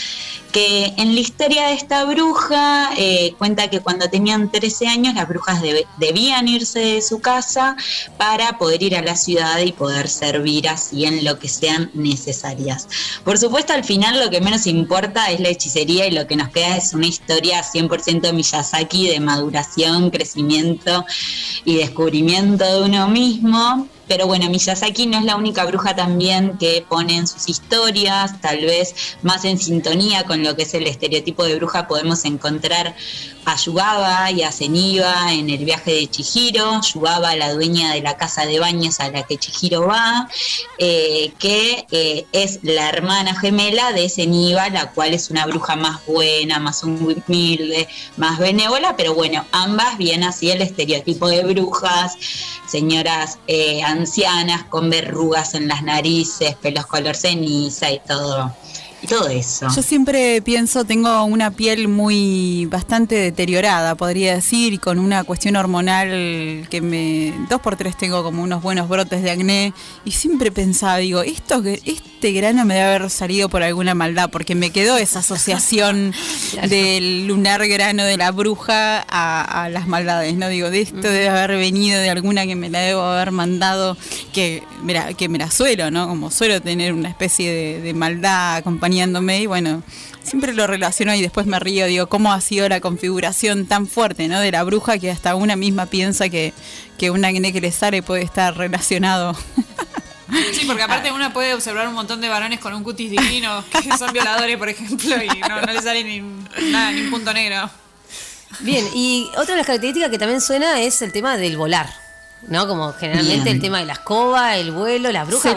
que en la historia de esta bruja cuenta que cuando tenían 13 años las brujas debían irse de su casa para poder ir a la ciudad y poder servir así en lo que sean necesarias. Por supuesto, al final lo que menos importa es la hechicería y lo que nos queda es una historia 100% Miyazaki de maduración, crecimiento y descubrimiento de uno mismo. Pero bueno, Miyazaki no es la única bruja también que pone en sus historias, tal vez más en sintonía con lo que es el estereotipo de bruja podemos encontrar a Yugaba y a Zeniba en el viaje de Chihiro. Yugaba, la dueña de la casa de baños a la que Chihiro va, que es la hermana gemela de Zeniba, la cual es una bruja más buena, más humilde, más benévola, pero bueno, ambas bien así el estereotipo de brujas, señoras ancianas con verrugas en las narices, pelos color ceniza y todo eso. Yo siempre pienso, tengo una piel bastante deteriorada, podría decir, y con una cuestión hormonal que 2x3 tengo como unos buenos brotes de acné, y siempre pensaba, digo, este grano me debe haber salido por alguna maldad, porque me quedó esa asociación del lunar grano de la bruja a las maldades, ¿no? Digo, de esto debe haber venido de alguna que me la debo haber mandado, que me la suelo, ¿no? Como suelo tener una especie de maldad acompañándome, y bueno, siempre lo relaciono y después me río, digo, cómo ha sido la configuración tan fuerte, ¿no? De la bruja, que hasta una misma piensa que un acné que le sale puede estar relacionado. Sí, porque aparte uno puede observar un montón de varones con un cutis divino que son violadores, por ejemplo, y no le sale ni un punto negro. Bien, y otra de las características que también suena es el tema del volar, ¿no? Como generalmente el tema de la escoba, el vuelo, las brujas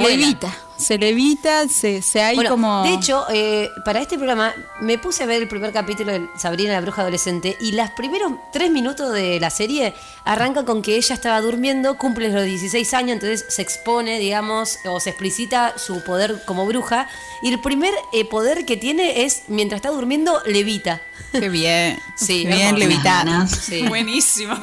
se levita, se hay bueno, como... De hecho, para este programa me puse a ver el primer capítulo de Sabrina la bruja adolescente, y los primeros 3 minutos de la serie arrancan con que ella estaba durmiendo, cumple los 16 años, entonces se expone, digamos, o se explicita su poder como bruja, y el primer poder que tiene es, mientras está durmiendo, levita. Qué bien, sí, bien levitar. Sí. Buenísimo.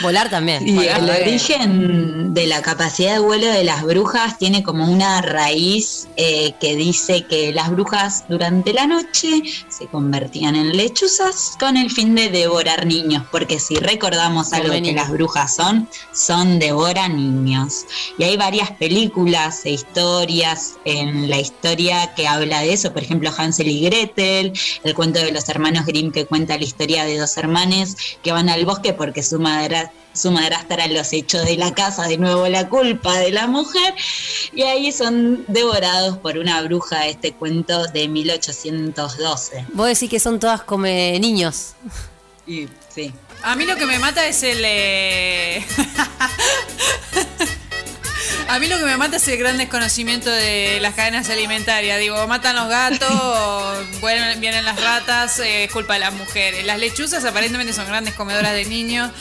Volar también. Y volar, el origen de la capacidad de vuelo de las brujas tiene como una raíz que dice que las brujas durante la noche se convertían en lechuzas con el fin de devorar niños, porque si recordamos algo que las brujas son devoran niños. Y hay varias películas e historias en la historia que habla de eso, por ejemplo Hansel y Gretel, el cuento de los hermanos Grimm que cuenta la historia de 2 hermanes que van al bosque porque su madrastra los echó de la casa, de nuevo la culpa de la mujer, y ahí son devorados por una bruja, este cuento de 1812. Vos decís que son todas como niños. Y, sí. A mí lo que me mata es A mí lo que me mata es el gran desconocimiento de las cadenas alimentarias. Digo, matan los gatos, vienen las ratas, es culpa de las mujeres. Las lechuzas aparentemente son grandes comedoras de niños.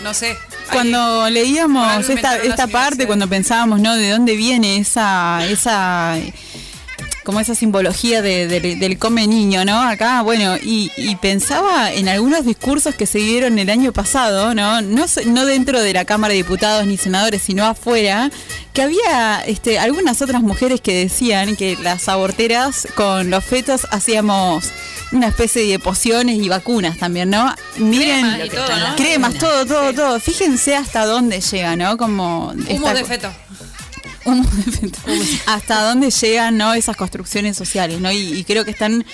No sé. Cuando leíamos esta parte, cuando pensábamos, ¿no? De dónde viene esa como esa simbología del come niño, ¿no? Acá, bueno, y pensaba en algunos discursos que se dieron el año pasado, ¿no? No dentro de la Cámara de Diputados ni senadores, sino afuera, que había algunas otras mujeres que decían que las aborteras con los fetos hacíamos una especie de pociones y vacunas también, ¿no? Miren, crema y todo, ¿no? Cremas, todo. Fíjense hasta dónde llega, ¿no? Como humo de feto. Hasta dónde llegan, ¿no? Esas construcciones sociales, ¿no? Y creo que están,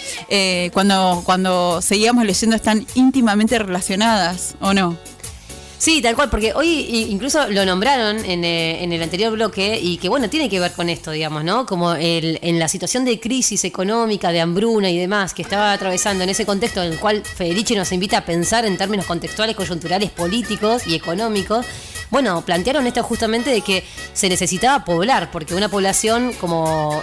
cuando seguíamos leyendo, están íntimamente relacionadas, ¿o no? Sí, tal cual, porque hoy incluso lo nombraron en el anterior bloque, y que bueno, tiene que ver con esto, digamos, ¿no? Como en la situación de crisis económica, de hambruna y demás que estaba atravesando, en ese contexto en el cual Federici nos invita a pensar en términos contextuales, coyunturales, políticos y económicos. Bueno, plantearon esto justamente de que se necesitaba poblar, porque una población como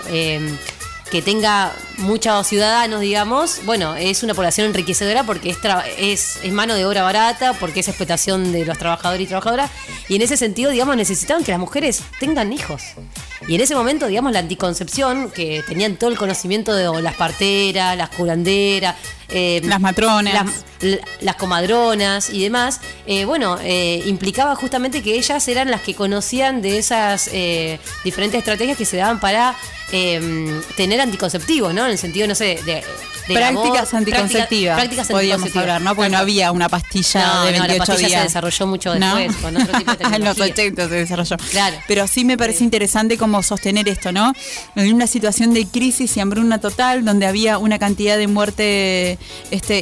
que tenga muchos ciudadanos, digamos, bueno, es una población enriquecedora porque es mano de obra barata, porque es explotación de los trabajadores y trabajadoras, y en ese sentido, digamos, necesitaban que las mujeres tengan hijos. Y en ese momento, digamos, la anticoncepción, que tenían todo el conocimiento de las parteras, las curanderas, las matronas, las comadronas y demás, implicaba justamente que ellas eran las que conocían de esas diferentes estrategias que se daban para tener anticonceptivos, ¿no? En el sentido, no sé, de prácticas anticonceptivas. Prácticas podríamos anticonceptivas. hablar, ¿no? Porque no había una pastilla de 28 la pastilla días. se desarrolló mucho después, con otro tipo de tecnología. En los 80 se desarrolló. Claro. Pero sí me parece interesante como cómo sostener esto, ¿no? En una situación de crisis y hambruna total, donde había una cantidad de muerte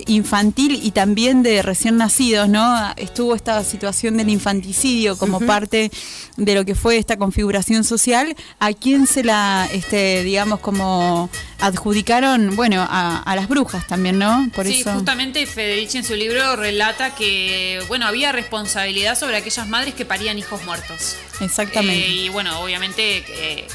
infantil y también de recién nacidos, ¿no? Estuvo esta situación del infanticidio como parte de lo que fue esta configuración social. ¿A quién se la, digamos, como adjudicaron? Bueno, a las brujas también, ¿no? Por sí, eso. Justamente Federici en su libro relata que, bueno, había responsabilidad sobre aquellas madres que parían hijos muertos. Exactamente. Y bueno, obviamente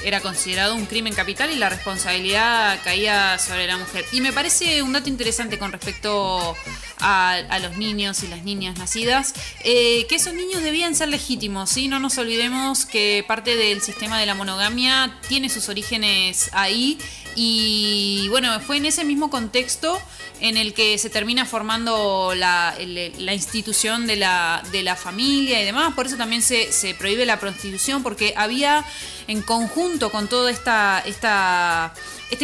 era considerado un crimen capital y la responsabilidad caía sobre la mujer. Y me parece un dato interesante con respecto a los niños y las niñas nacidas, que esos niños debían ser legítimos, ¿sí? No nos olvidemos que parte del sistema de la monogamia tiene sus orígenes ahí. Y bueno, fue en ese mismo contexto en el que se termina formando la institución de la familia y demás. Por eso también se prohíbe la prostitución, porque había, en conjunto con todo este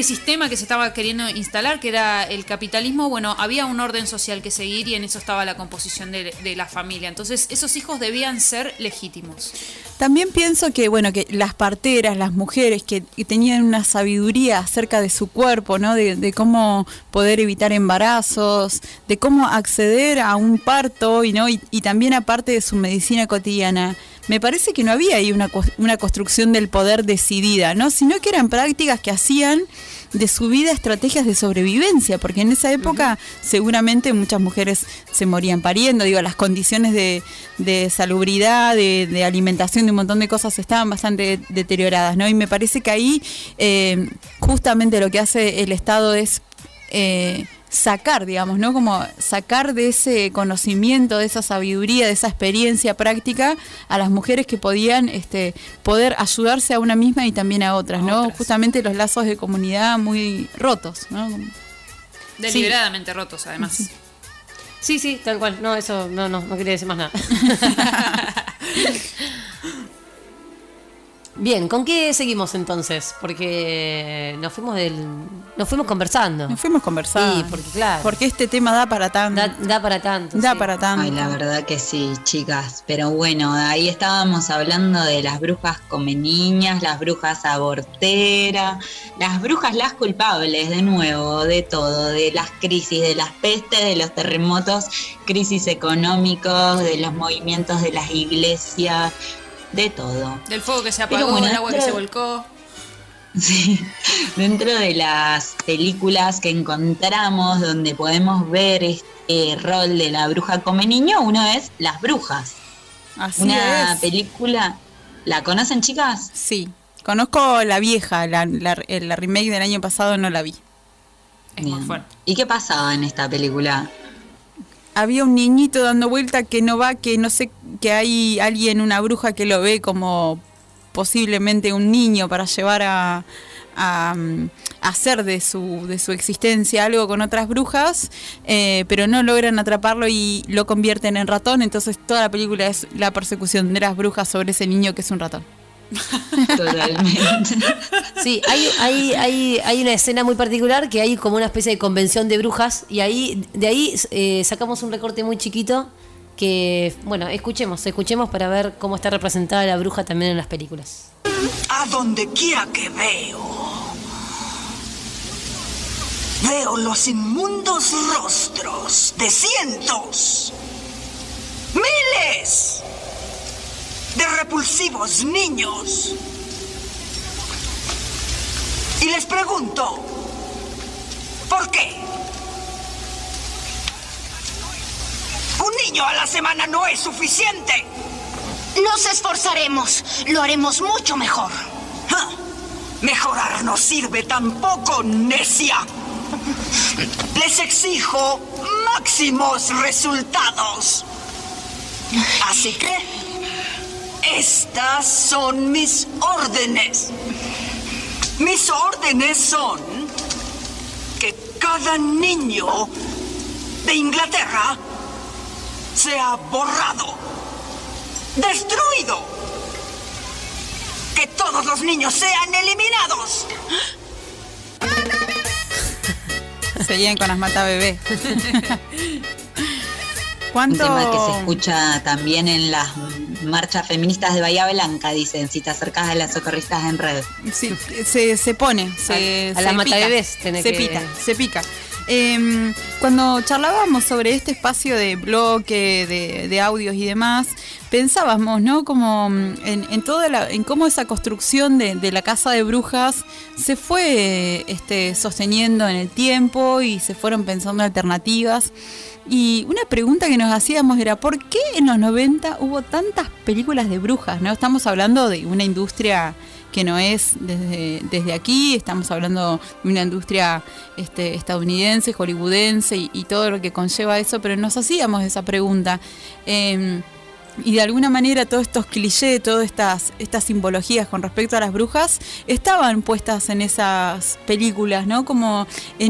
sistema que se estaba queriendo instalar, que era el capitalismo, bueno, había un orden social que seguir y en eso estaba la composición de la familia. Entonces, esos hijos debían ser legítimos. También pienso que, bueno, que las parteras, las mujeres que tenían una sabiduría acerca de su cuerpo, ¿no? De cómo poder evitar embarazos, de cómo acceder a un parto y también aparte de su medicina cotidiana. Me parece que no había ahí una construcción del poder decidida, ¿no? Sino que eran prácticas que hacían de su vida estrategias de sobrevivencia, porque en esa época seguramente muchas mujeres se morían pariendo, las condiciones de salubridad, de alimentación, de un montón de cosas estaban bastante deterioradas, ¿no? Y me parece que ahí justamente lo que hace el Estado es sacar, digamos, ¿no? Como sacar de ese conocimiento, de esa sabiduría, de esa experiencia práctica a las mujeres que podían poder ayudarse a una misma y también a otras, ¿no? Justamente los lazos de comunidad muy rotos, ¿no? Deliberadamente rotos, además. Sí, tal cual. No, eso no quería decir más nada. Bien, ¿con qué seguimos entonces? Porque nos fuimos conversando. Nos fuimos conversando. Sí, porque claro. Porque este tema da para tanto. Da para tanto. Da sí. para tanto. Ay, la verdad que sí, chicas. Pero bueno, ahí estábamos hablando de las brujas come niñas, las brujas aborteras, las brujas las culpables, de nuevo, de todo, de las crisis, de las pestes, de los terremotos, crisis económicos, de los movimientos de las iglesias, de todo. Del fuego que se apagó, del agua que se volcó. Sí, dentro de las películas que encontramos donde podemos ver este rol de la bruja come niño, uno es Las Brujas. Así Una es. película, ¿la conocen, chicas? Sí, conozco la vieja, la remake del año pasado no la vi. Es muy fuerte. ¿Y qué pasaba en esta película? Había un niñito dando vuelta que no va, que no sé, que hay alguien, una bruja que lo ve como posiblemente un niño para llevar a hacer de su existencia algo con otras brujas, pero no logran atraparlo y lo convierten en ratón. Entonces toda la película es la persecución de las brujas sobre ese niño que es un ratón. Totalmente. Sí, hay una escena muy particular que hay como una especie de convención de brujas y de ahí sacamos un recorte muy chiquito que, bueno, escuchemos para ver cómo está representada la bruja también en las películas. A donde quiera que veo los inmundos rostros de cientos, miles de repulsivos niños. Y les pregunto, ¿por qué? Un niño a la semana no es suficiente. Nos esforzaremos. Lo haremos mucho mejor. ¡Ja! Mejorar no sirve tampoco, necia. Les exijo máximos resultados. Así que estas son mis órdenes. Mis órdenes son que cada niño de Inglaterra sea borrado, destruido. Que todos los niños sean eliminados. Seguían con las mata bebé. Un tema que se escucha también en las marchas feministas de Bahía Blanca, dicen, si te acercas a las socorristas en red. Sí, se pone, a la mata bebés se pica. Cuando charlábamos sobre este espacio de bloque, de audios y demás, pensábamos, ¿no? Como en cómo esa construcción de la casa de brujas se fue sosteniendo en el tiempo y se fueron pensando alternativas. Y una pregunta que nos hacíamos era, ¿por qué en los 90 hubo tantas películas de brujas? ¿No? Estamos hablando de una industria que no es desde aquí, estamos hablando de una industria estadounidense, hollywoodense y todo lo que conlleva eso, pero nos hacíamos esa pregunta. Y de alguna manera todos estos clichés, todas estas simbologías con respecto a las brujas estaban puestas en esas películas, ¿no? Como de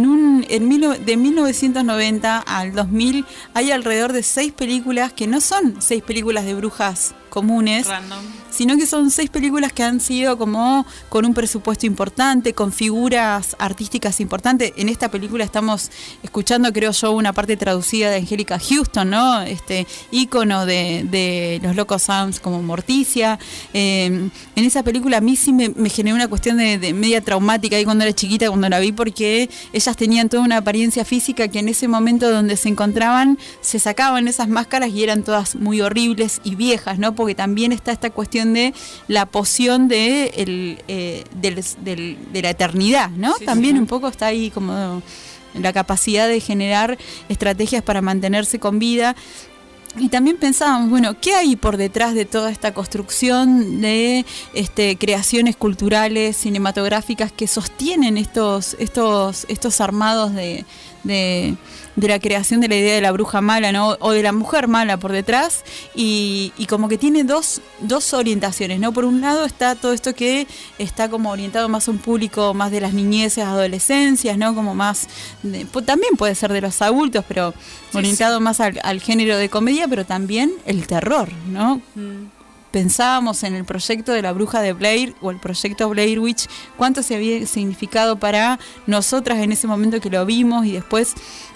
1990 al 2000 hay alrededor de 6 películas que no son 6 películas de brujas comunes, random, sino que son 6 películas que han sido como con un presupuesto importante, con figuras artísticas importantes. En esta película estamos escuchando, creo yo, una parte traducida de Angélica Houston, ¿no? Ícono de los Locos Adams como Morticia. En esa película a mí sí me generó una cuestión de media traumática ahí cuando era chiquita, cuando la vi, porque ellas tenían toda una apariencia física que en ese momento donde se encontraban se sacaban esas máscaras y eran todas muy horribles y viejas, ¿no? Porque también está esta cuestión de la poción de la eternidad, ¿no? Sí, también un poco está ahí como la capacidad de generar estrategias para mantenerse con vida. Y también pensábamos, bueno, ¿qué hay por detrás de toda esta construcción de creaciones culturales, cinematográficas que sostienen estos armados de la creación de la idea de la bruja mala, ¿no? O de la mujer mala por detrás, y como que tiene dos orientaciones, ¿no? Por un lado está todo esto que está como orientado más a un público más de las niñeces, adolescencias, ¿no? Como más, también puede ser de los adultos, pero orientado más al género de comedia, pero también el terror, ¿no? Pensábamos en el proyecto de la bruja de Blair o el proyecto Blair Witch, cuánto se había significado para nosotras en ese momento que lo vimos, y después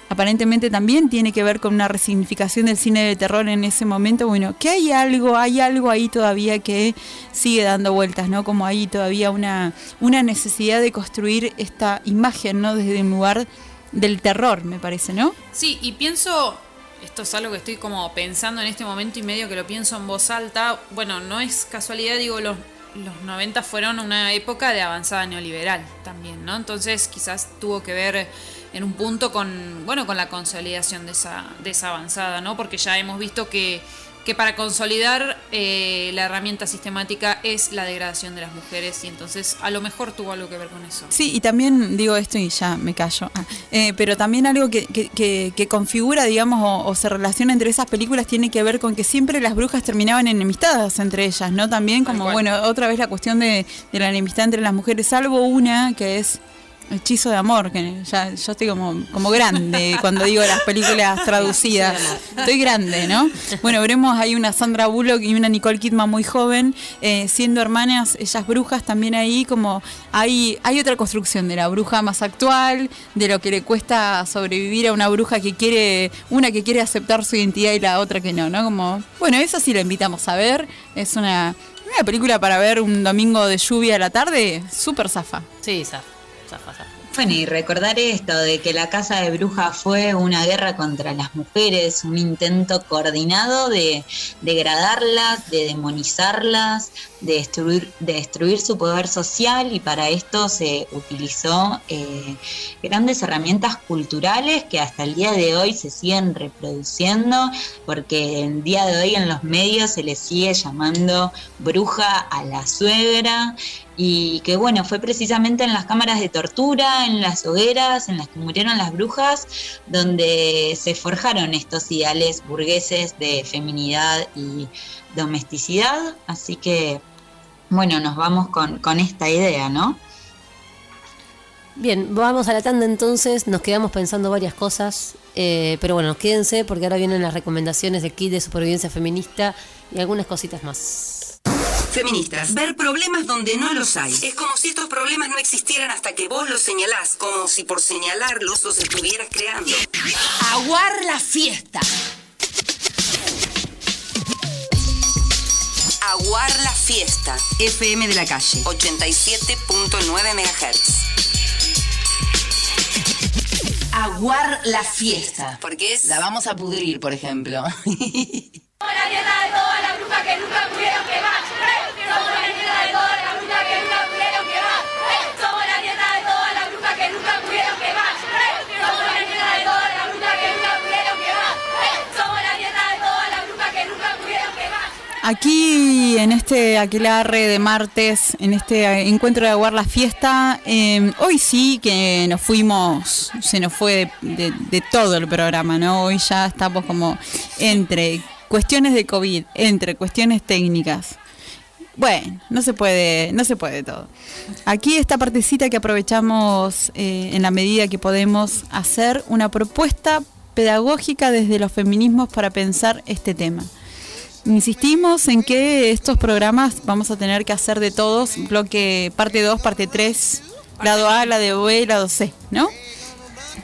aparentemente también tiene que ver con una resignificación del cine de terror en ese momento. Bueno, que hay algo ahí todavía que sigue dando vueltas, ¿no? Como hay todavía una necesidad de construir esta imagen, ¿no? Desde un lugar del terror, me parece, ¿no? Sí, y pienso, esto es algo que estoy como pensando en este momento y medio que lo pienso en voz alta. Bueno, no es casualidad, digo, los 90 fueron una época de avanzada neoliberal también, ¿no? Entonces quizás tuvo que ver en un punto con la consolidación de esa avanzada, ¿no? Porque ya hemos visto que para consolidar la herramienta sistemática es la degradación de las mujeres, y entonces a lo mejor tuvo algo que ver con eso. Sí, y también digo esto y ya me callo, pero también algo que configura, digamos, o se relaciona entre esas películas tiene que ver con que siempre las brujas terminaban enemistadas entre ellas, ¿no? También como, bueno, otra vez la cuestión de la enemistad entre las mujeres, salvo una que es Hechizo de Amor, que ya yo estoy como grande cuando digo las películas traducidas. Estoy grande, ¿no? Bueno, veremos ahí una Sandra Bullock y una Nicole Kidman muy joven, siendo hermanas, ellas brujas también ahí, como hay otra construcción de la bruja más actual, de lo que le cuesta sobrevivir a una bruja una que quiere aceptar su identidad y la otra que no, ¿no? Como, bueno, eso sí la invitamos a ver, es una película para ver un domingo de lluvia a la tarde, súper zafa. Sí, zafa. Bueno, y recordar esto de que la Casa de Brujas fue una guerra contra las mujeres, un intento coordinado de degradarlas, de demonizarlas, de destruir su poder social, y para esto se utilizó grandes herramientas culturales que hasta el día de hoy se siguen reproduciendo, porque el día de hoy en los medios se le sigue llamando bruja a la suegra, y que bueno, fue precisamente en las cámaras de tortura, en las hogueras en las que murieron las brujas, donde se forjaron estos ideales burgueses de feminidad y domesticidad. Así que bueno, nos vamos con esta idea, ¿no? Bien, vamos a la tanda entonces, nos quedamos pensando varias cosas, pero bueno, quédense porque ahora vienen las recomendaciones del kit de supervivencia feminista y algunas cositas más. Feministas, ver problemas donde no los hay. Es como si estos problemas no existieran hasta que vos los señalás, como si por señalarlos los estuvieras creando. ¡Aguar la fiesta! Aguar la fiesta. FM de la calle. 87.9 MHz. Aguar la fiesta. Porque es... La vamos a pudrir, por ejemplo. La nieta de todas las brujas que nunca pudieron quemar. Somos la nieta de todas las brujas que nunca pudieron quemar. Somos la nieta de todas las brujas que nunca pudieron quemar. Somos la nieta de todas las brujas que nunca pudieron quemar. Somos la nieta de todas las brujas que nunca pudieron quemar. Aquí en este aquelarre de martes, en este encuentro de Aguar la fiesta, hoy sí que nos fuimos, se nos fue de todo el programa, ¿no? Hoy ya estamos como entre cuestiones de COVID, entre cuestiones técnicas. Bueno, no se puede todo. Aquí esta partecita que aprovechamos en la medida que podemos hacer una propuesta pedagógica desde los feminismos para pensar este tema. Insistimos en que estos programas vamos a tener que hacer de todos, bloque parte 2, parte 3, lado A, lado B y lado C, ¿no?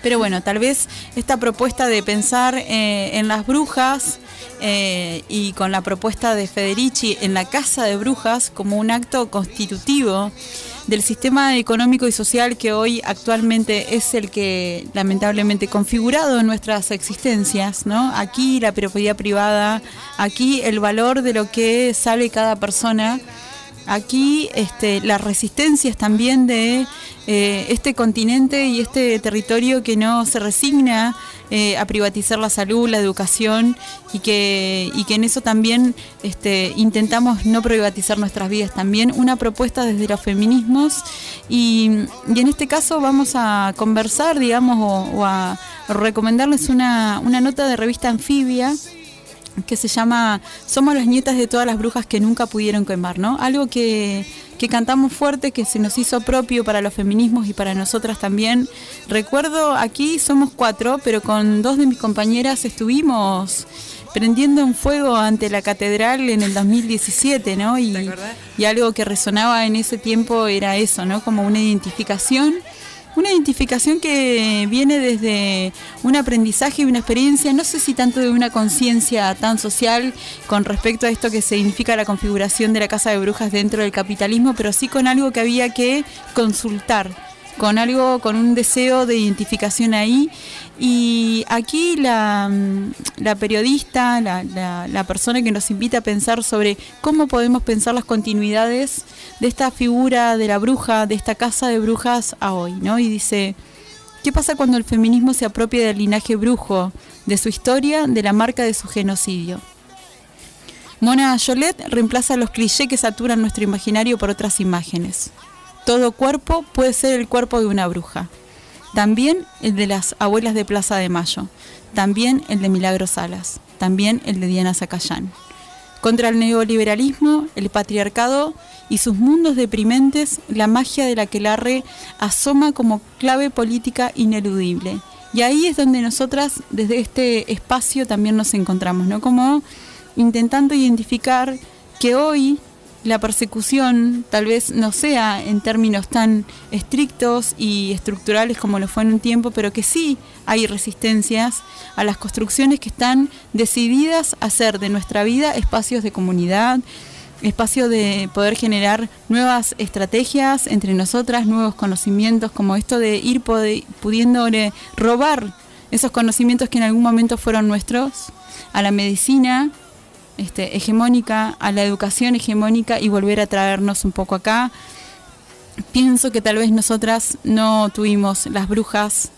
Pero bueno, tal vez esta propuesta de pensar en las brujas y con la propuesta de Federici en la Casa de Brujas como un acto constitutivo del sistema económico y social que hoy actualmente es el que lamentablemente configurado en nuestras existencias, ¿no? Aquí la propiedad privada, aquí el valor de lo que sale cada persona, aquí las resistencias también de este continente y este territorio que no se resigna a privatizar la salud, la educación y que en eso también intentamos no privatizar nuestras vidas. También una propuesta desde los feminismos y en este caso vamos a conversar, digamos, o a recomendarles una nota de revista Anfibia que se llama Somos las nietas de todas las brujas que nunca pudieron quemar, ¿no? Algo que cantamos fuerte, que se nos hizo propio para los feminismos y para nosotras también. Recuerdo, aquí somos 4, pero con 2 de mis compañeras estuvimos prendiendo un fuego ante la catedral en el 2017, ¿no? Y algo que resonaba en ese tiempo era eso, ¿no? Como una identificación que viene desde un aprendizaje y una experiencia, no sé si tanto de una conciencia tan social con respecto a esto que significa la configuración de la Casa de Brujas dentro del capitalismo, pero sí con algo que había que consultar, con un deseo de identificación ahí. Y aquí la periodista, la persona que nos invita a pensar sobre cómo podemos pensar las continuidades de esta figura de la bruja, de esta casa de brujas a hoy, ¿no? Y dice, ¿qué pasa cuando el feminismo se apropia del linaje brujo, de su historia, de la marca de su genocidio? Mona Jolette reemplaza los clichés que saturan nuestro imaginario por otras imágenes. Todo cuerpo puede ser el cuerpo de una bruja. También el de las abuelas de Plaza de Mayo. También el de Milagros Salas. También el de Diana Zacayán. Contra el neoliberalismo, el patriarcado y sus mundos deprimentes, la magia del aquelarre asoma como clave política ineludible. Y ahí es donde nosotras, desde este espacio, también nos encontramos, ¿no? Como intentando identificar que hoy la persecución tal vez no sea en términos tan estrictos y estructurales como lo fue en un tiempo, pero que sí hay resistencias a las construcciones que están decididas a hacer de nuestra vida espacios de comunidad, espacio de poder generar nuevas estrategias entre nosotras, nuevos conocimientos, como esto de ir pudiendo robar esos conocimientos que en algún momento fueron nuestros a la medicina hegemónica, a la educación hegemónica y volver a traernos un poco acá. Pienso que tal vez nosotras no tuvimos las brujas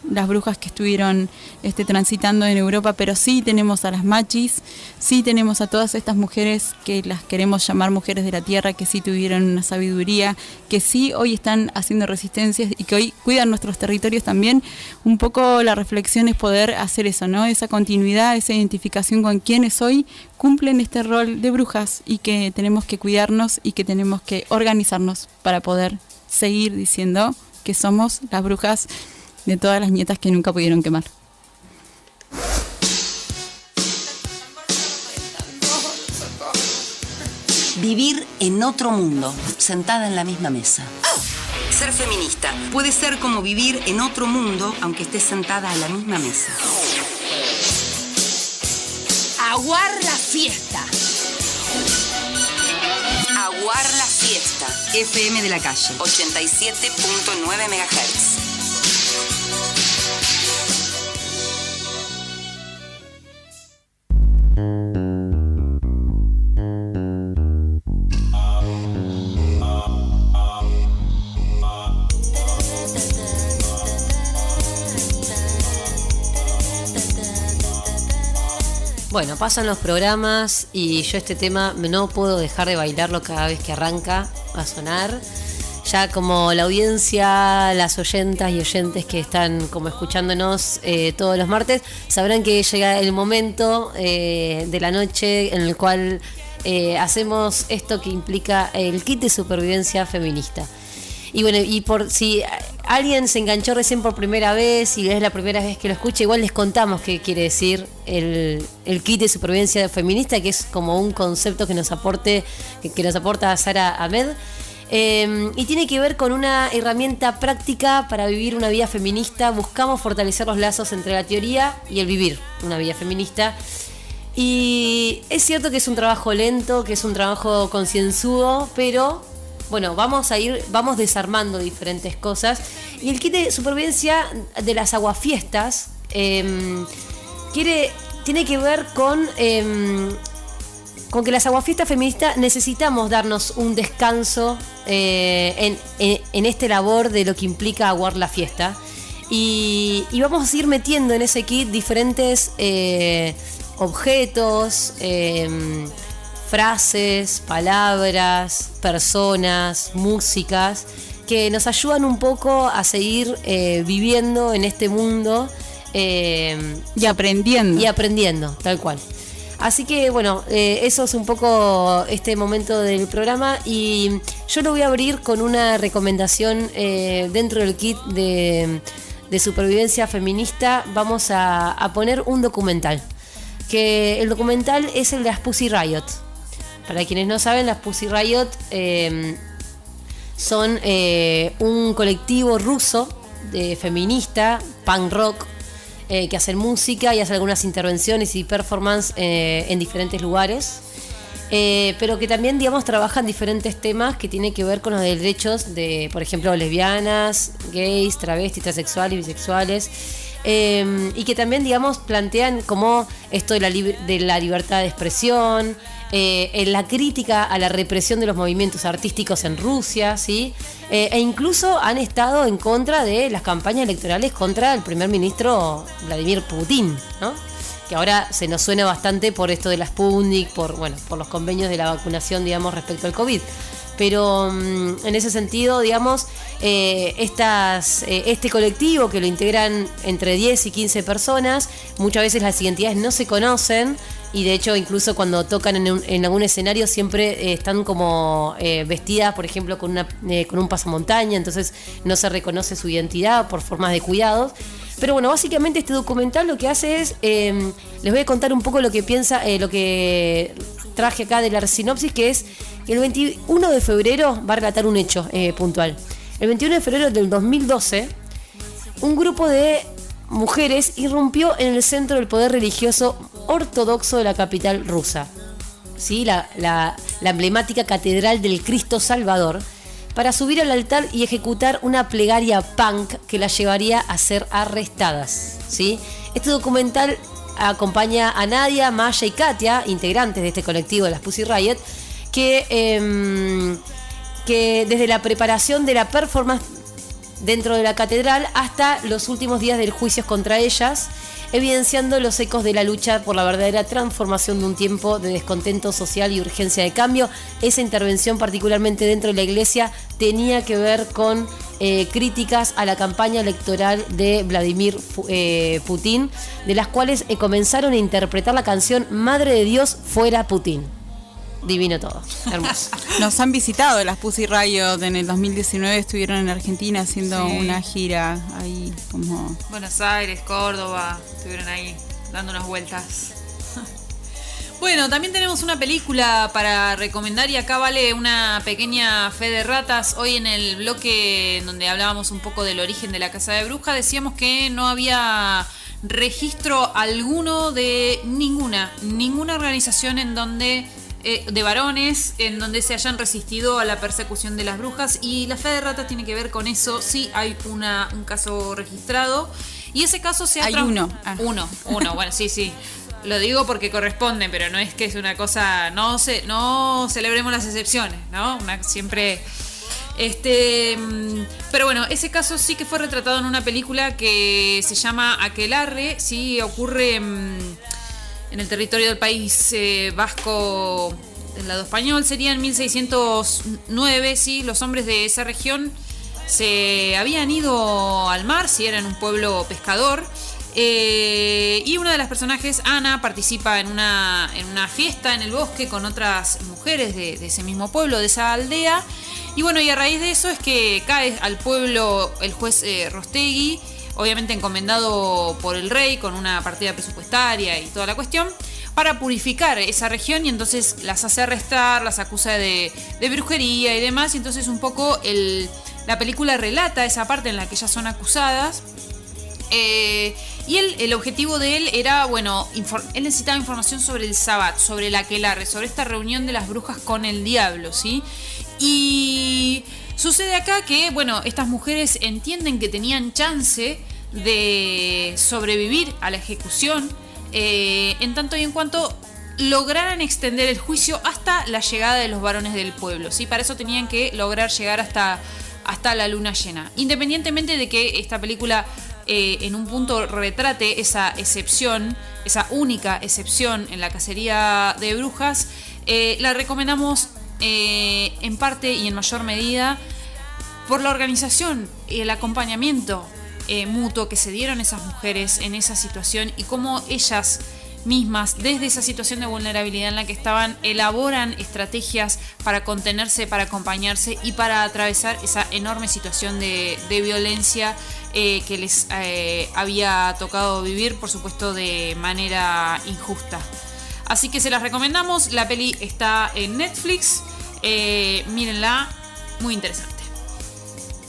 que estuvieron transitando en Europa, pero sí tenemos a las machis, sí tenemos a todas estas mujeres que las queremos llamar mujeres de la tierra, que sí tuvieron una sabiduría, que sí hoy están haciendo resistencias y que hoy cuidan nuestros territorios también. Un poco la reflexión es poder hacer eso, ¿no? Esa continuidad, esa identificación con quienes hoy cumplen este rol de brujas y que tenemos que cuidarnos y que tenemos que organizarnos para poder seguir diciendo que somos las brujas de todas las nietas que nunca pudieron quemar. Vivir en otro mundo, sentada en la misma mesa. Ser feminista puede ser como vivir en otro mundo, aunque estés sentada a la misma mesa. Aguar la fiesta. Aguar la Fiesta. FM de la Calle. 87.9 MHz. Bueno, pasan los programas y yo este tema no puedo dejar de bailarlo cada vez que arranca a sonar. Ya como la audiencia, las oyentas y oyentes que están como escuchándonos todos los martes, sabrán que llega el momento de la noche en el cual hacemos esto que implica el kit de supervivencia feminista. Y bueno, y por si alguien se enganchó recién por primera vez y es la primera vez que lo escucha, igual les contamos qué quiere decir el kit de supervivencia feminista, que es como un concepto que nos aporta Sara Ahmed. Y tiene que ver con una herramienta práctica para vivir una vida feminista. Buscamos fortalecer los lazos entre la teoría y el vivir una vida feminista. Y es cierto que es un trabajo lento, que es un trabajo concienzudo, pero bueno, vamos desarmando diferentes cosas. Y el kit de supervivencia de las aguafiestas tiene que ver con que las aguafiestas feministas necesitamos darnos un descanso en este labor de lo que implica aguar la fiesta. Y vamos a ir metiendo en ese kit diferentes objetos, frases, palabras, personas, músicas que nos ayudan un poco a seguir viviendo en este mundo y aprendiendo, tal cual. Así que bueno, eso es un poco este momento del programa y yo lo voy a abrir con una recomendación dentro del kit de supervivencia feminista. Vamos a poner un documental, que el documental es el de las Pussy Riot. Para quienes no saben, las Pussy Riot son un colectivo ruso feminista, punk rock, que hacen música y hacen algunas intervenciones y performance en diferentes lugares, pero que también, digamos, trabajan diferentes temas que tienen que ver con los derechos de, por ejemplo, lesbianas, gays, travestis, transexuales y bisexuales, y que también, digamos, plantean como esto de la libertad de expresión, en la crítica a la represión de los movimientos artísticos en Rusia, ¿sí? E incluso han estado en contra de las campañas electorales contra el primer ministro Vladimir Putin, ¿no? Que ahora se nos suena bastante por esto de la Sputnik, por los convenios de la vacunación, digamos, respecto al COVID. Pero en ese sentido, digamos, este colectivo que lo integran entre 10 y 15 personas, muchas veces las identidades no se conocen y de hecho incluso cuando tocan en algún escenario siempre están como vestidas, por ejemplo, con un pasamontaña, entonces no se reconoce su identidad por formas de cuidados. Pero bueno, básicamente este documental lo que hace es, les voy a contar un poco lo que piensa, lo que traje acá de la sinopsis, que es el 21 de febrero va a relatar un hecho puntual. El 21 de febrero del 2012, un grupo de mujeres irrumpió en el centro del poder religioso ortodoxo de la capital rusa, ¿sí? La emblemática Catedral del Cristo Salvador, para subir al altar y ejecutar una plegaria punk que las llevaría a ser arrestadas, ¿sí? Este documental acompaña a Nadia, Maya y Katia, integrantes de este colectivo de las Pussy Riot, que desde la preparación de la performance dentro de la catedral hasta los últimos días del juicio contra ellas, evidenciando los ecos de la lucha por la verdadera transformación de un tiempo de descontento social y urgencia de cambio. Esa intervención, particularmente dentro de la iglesia, tenía que ver con críticas a la campaña electoral de Vladimir Putin, de las cuales comenzaron a interpretar la canción Madre de Dios, fuera Putin. Divino todo, hermoso. Nos han visitado las Pussy Riot en el 2019, estuvieron en Argentina haciendo una gira ahí como... Buenos Aires, Córdoba, estuvieron ahí dando unas vueltas. Bueno, también tenemos una película para recomendar y acá vale una pequeña fe de ratas. Hoy en el bloque donde hablábamos un poco del origen de la Casa de Brujas decíamos que no había registro alguno de ninguna organización en donde de varones en donde se hayan resistido a la persecución de las brujas, y la fe de ratas tiene que ver con eso. Sí, hay un caso registrado, y ese caso se ha... Hay uno. Uno, bueno, sí. Lo digo porque corresponde, pero no es que es una cosa... No celebremos las excepciones, ¿no? Siempre... pero bueno, ese caso sí que fue retratado en una película que se llama Aquelarre. Sí, ocurre en el territorio del país vasco del lado español. Sería en 1609. Sí, los hombres de esa región se habían ido al mar, sí, eran un pueblo pescador. Y una de las personajes, Ana, participa en una fiesta en el bosque con otras mujeres de ese mismo pueblo, de esa aldea. Y bueno, y a raíz de eso es que cae al pueblo el juez Rostegui, obviamente encomendado por el rey con una partida presupuestaria y toda la cuestión, para purificar esa región, y entonces las hace arrestar, las acusa de brujería y demás. Y entonces un poco la película relata esa parte en la que ellas son acusadas. Y el objetivo de él era, bueno, él necesitaba información sobre el Sabbat, sobre el aquelarre, sobre esta reunión de las brujas con el diablo, ¿sí? Y sucede acá que, bueno, estas mujeres entienden que tenían chance de sobrevivir a la ejecución, en tanto y en cuanto lograran extender el juicio hasta la llegada de los varones del pueblo, ¿sí? Para eso tenían que lograr llegar hasta la luna llena. Independientemente de que esta película en un punto retrate esa excepción, esa única excepción en la cacería de brujas, la recomendamos en parte y en mayor medida por la organización y el acompañamiento mutuo que se dieron esas mujeres en esa situación, y cómo ellas mismas, desde esa situación de vulnerabilidad en la que estaban, elaboran estrategias para contenerse, para acompañarse y para atravesar esa enorme situación de violencia que les había tocado vivir, por supuesto, de manera injusta. Así que se las recomendamos. La peli está en Netflix. Mírenla, muy interesante.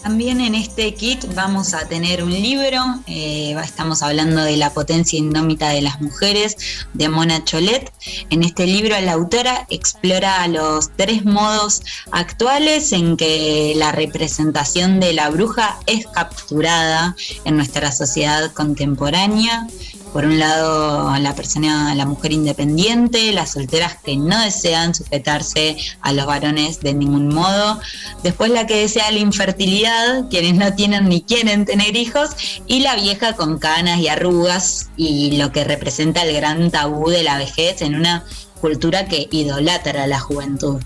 También en este kit vamos a tener un libro, estamos hablando de La potencia indómita de las mujeres, de Mona Cholet. En este libro la autora explora los 3 modos actuales en que la representación de la bruja es capturada en nuestra sociedad contemporánea. Por un lado, la mujer independiente, las solteras que no desean sujetarse a los varones de ningún modo. Después la que desea la infertilidad, quienes no tienen ni quieren tener hijos. Y la vieja con canas y arrugas, y lo que representa el gran tabú de la vejez en una cultura que idolatra a la juventud.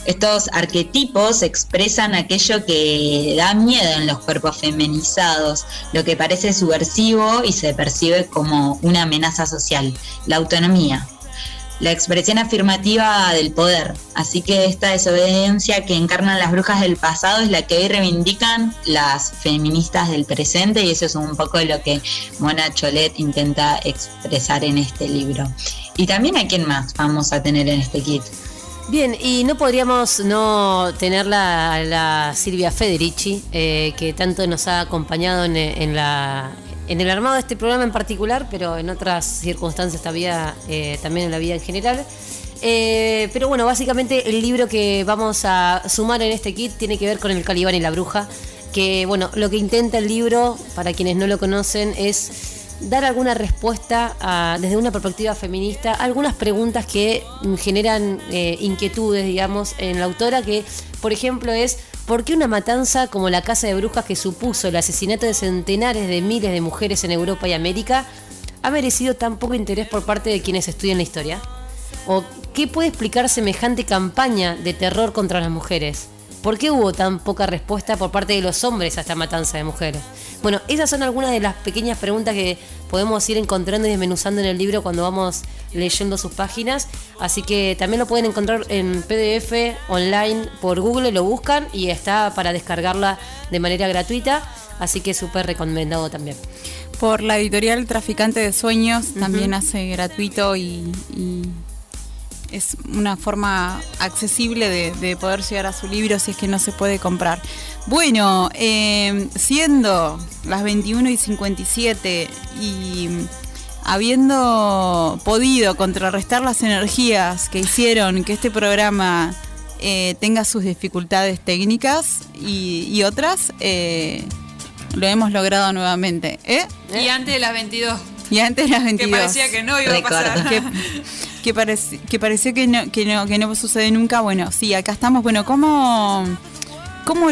Estos arquetipos expresan aquello que da miedo en los cuerpos feminizados, lo que parece subversivo y se percibe como una amenaza social, la autonomía, la expresión afirmativa del poder. Así que esta desobediencia que encarnan las brujas del pasado es la que hoy reivindican las feministas del presente, y eso es un poco lo que Mona Cholet intenta expresar en este libro. Y también a quién más vamos a tener en este kit. Bien, y no podríamos no tener la Silvia Federici, que tanto nos ha acompañado en el armado de este programa en particular, pero en otras circunstancias también en la vida en general. Pero bueno, básicamente el libro que vamos a sumar en este kit tiene que ver con el Calibán y la bruja, que bueno, lo que intenta el libro, para quienes no lo conocen, es dar alguna respuesta desde una perspectiva feminista a algunas preguntas que generan inquietudes, digamos, en la autora, que por ejemplo es: ¿por qué una matanza como la Casa de Brujas, que supuso el asesinato de centenares de miles de mujeres en Europa y América, ha merecido tan poco interés por parte de quienes estudian la historia? ¿O qué puede explicar semejante campaña de terror contra las mujeres? ¿Por qué hubo tan poca respuesta por parte de los hombres a esta matanza de mujeres? Bueno, esas son algunas de las pequeñas preguntas que podemos ir encontrando y desmenuzando en el libro cuando vamos leyendo sus páginas. Así que también lo pueden encontrar en PDF online por Google, lo buscan y está para descargarla de manera gratuita. Así que súper recomendado también. Por la editorial Traficante de Sueños, también hace gratuito y es una forma accesible de poder llegar a su libro si es que no se puede comprar. Bueno, siendo las 21:57 y habiendo podido contrarrestar las energías que hicieron que este programa tenga sus dificultades técnicas y otras, lo hemos logrado nuevamente. Y antes de las 22. Y antes de las 22. Que parecía que no iba a pasar. Que pareció que no sucede nunca. Bueno, sí, acá estamos. Bueno, ¿cómo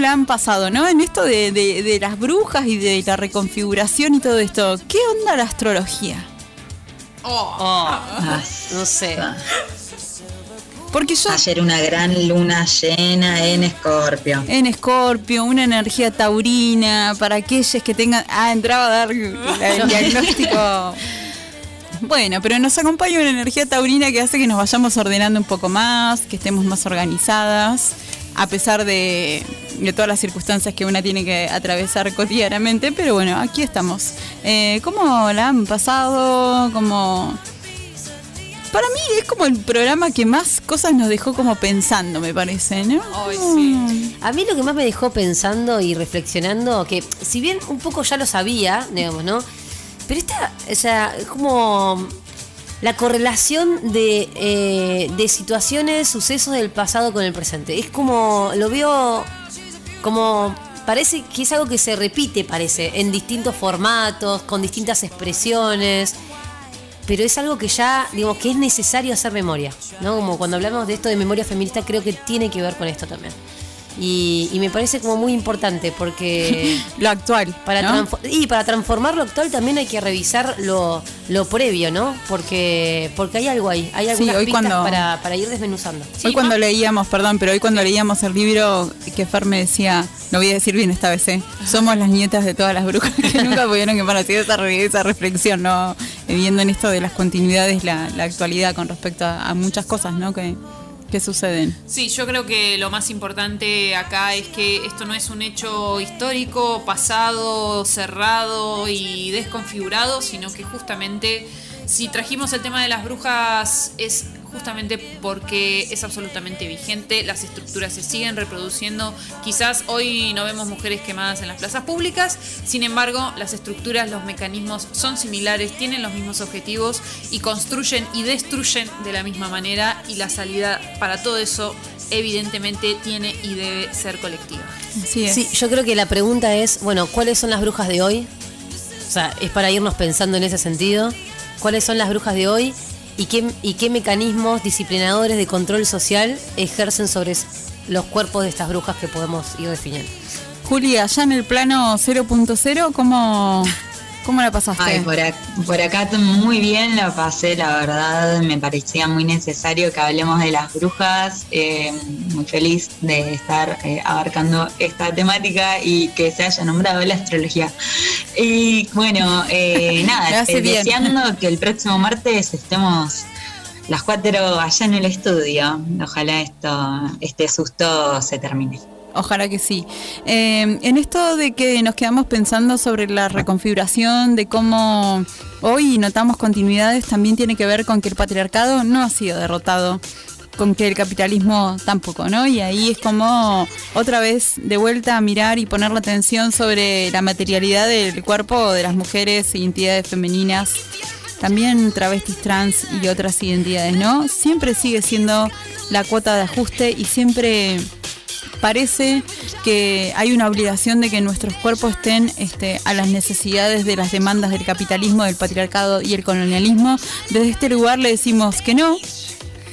la han pasado, no? En esto de las brujas y de la reconfiguración y todo esto. ¿Qué onda la astrología? No sé. Porque yo... Ayer una gran luna llena en Escorpio. En Escorpio, una energía taurina para aquellos que tengan... entraba a dar el diagnóstico... Bueno, pero nos acompaña una energía taurina que hace que nos vayamos ordenando un poco más, que estemos más organizadas, a pesar de todas las circunstancias que una tiene que atravesar cotidianamente, pero bueno, aquí estamos. ¿Cómo la han pasado? Para mí es como el programa que más cosas nos dejó como pensando, me parece, ¿no? Ay, sí. A mí lo que más me dejó pensando y reflexionando, que si bien un poco ya lo sabía, digamos, ¿no? Pero es como la correlación de situaciones, sucesos del pasado con el presente. Es como, lo veo como, parece que es algo que se repite, en distintos formatos, con distintas expresiones. Pero es algo que ya, digamos, que es necesario hacer memoria, ¿no? Como cuando hablamos de esto de memoria feminista, creo que tiene que ver con esto también. Y me parece como muy importante porque... lo actual, para transformar lo actual también hay que revisar lo previo, ¿no? Porque hay algo ahí, hay algunas pistas para ir desmenuzando. Hoy cuando leíamos el libro que Fer me decía, lo voy a decir bien esta vez, somos las nietas de todas las brujas que nunca pudieron que para hacer esa reflexión, ¿no? Viendo en esto de las continuidades, la actualidad con respecto a muchas cosas, ¿no? Que suceden. Sí, yo creo que lo más importante acá es que esto no es un hecho histórico, pasado, cerrado y desconfigurado, sino que justamente si trajimos el tema de las brujas es justamente porque es absolutamente vigente, las estructuras se siguen reproduciendo, quizás hoy no vemos mujeres quemadas en las plazas públicas, sin embargo las estructuras, los mecanismos son similares, tienen los mismos objetivos y construyen y destruyen de la misma manera, y la salida para todo eso evidentemente tiene y debe ser colectiva. Así es. Sí, yo creo que la pregunta es, bueno, ¿cuáles son las brujas de hoy? O sea, es para irnos pensando en ese sentido. ¿Cuáles son las brujas de hoy? ¿Y qué mecanismos disciplinadores de control social ejercen sobre los cuerpos de estas brujas que podemos ir definiendo? Julia, ya en el plano 0.0, ¿cómo la pasaste? Ay, por acá muy bien la pasé, la verdad, me parecía muy necesario que hablemos de las brujas, muy feliz de estar abarcando esta temática y que se haya nombrado la astrología. Y bueno, nada, deseando que el próximo martes estemos las 4 allá en el estudio. Ojalá este susto se termine. Ojalá que sí. En esto de que nos quedamos pensando sobre la reconfiguración, de cómo hoy notamos continuidades, también tiene que ver con que el patriarcado no ha sido derrotado, con que el capitalismo tampoco, ¿no? Y ahí es como otra vez de vuelta a mirar y poner la atención sobre la materialidad del cuerpo de las mujeres, identidades femeninas, también travestis, trans y otras identidades, ¿no? Siempre sigue siendo la cuota de ajuste y siempre parece que hay una obligación de que nuestros cuerpos estén a las necesidades de las demandas del capitalismo, del patriarcado y el colonialismo. Desde este lugar le decimos que no,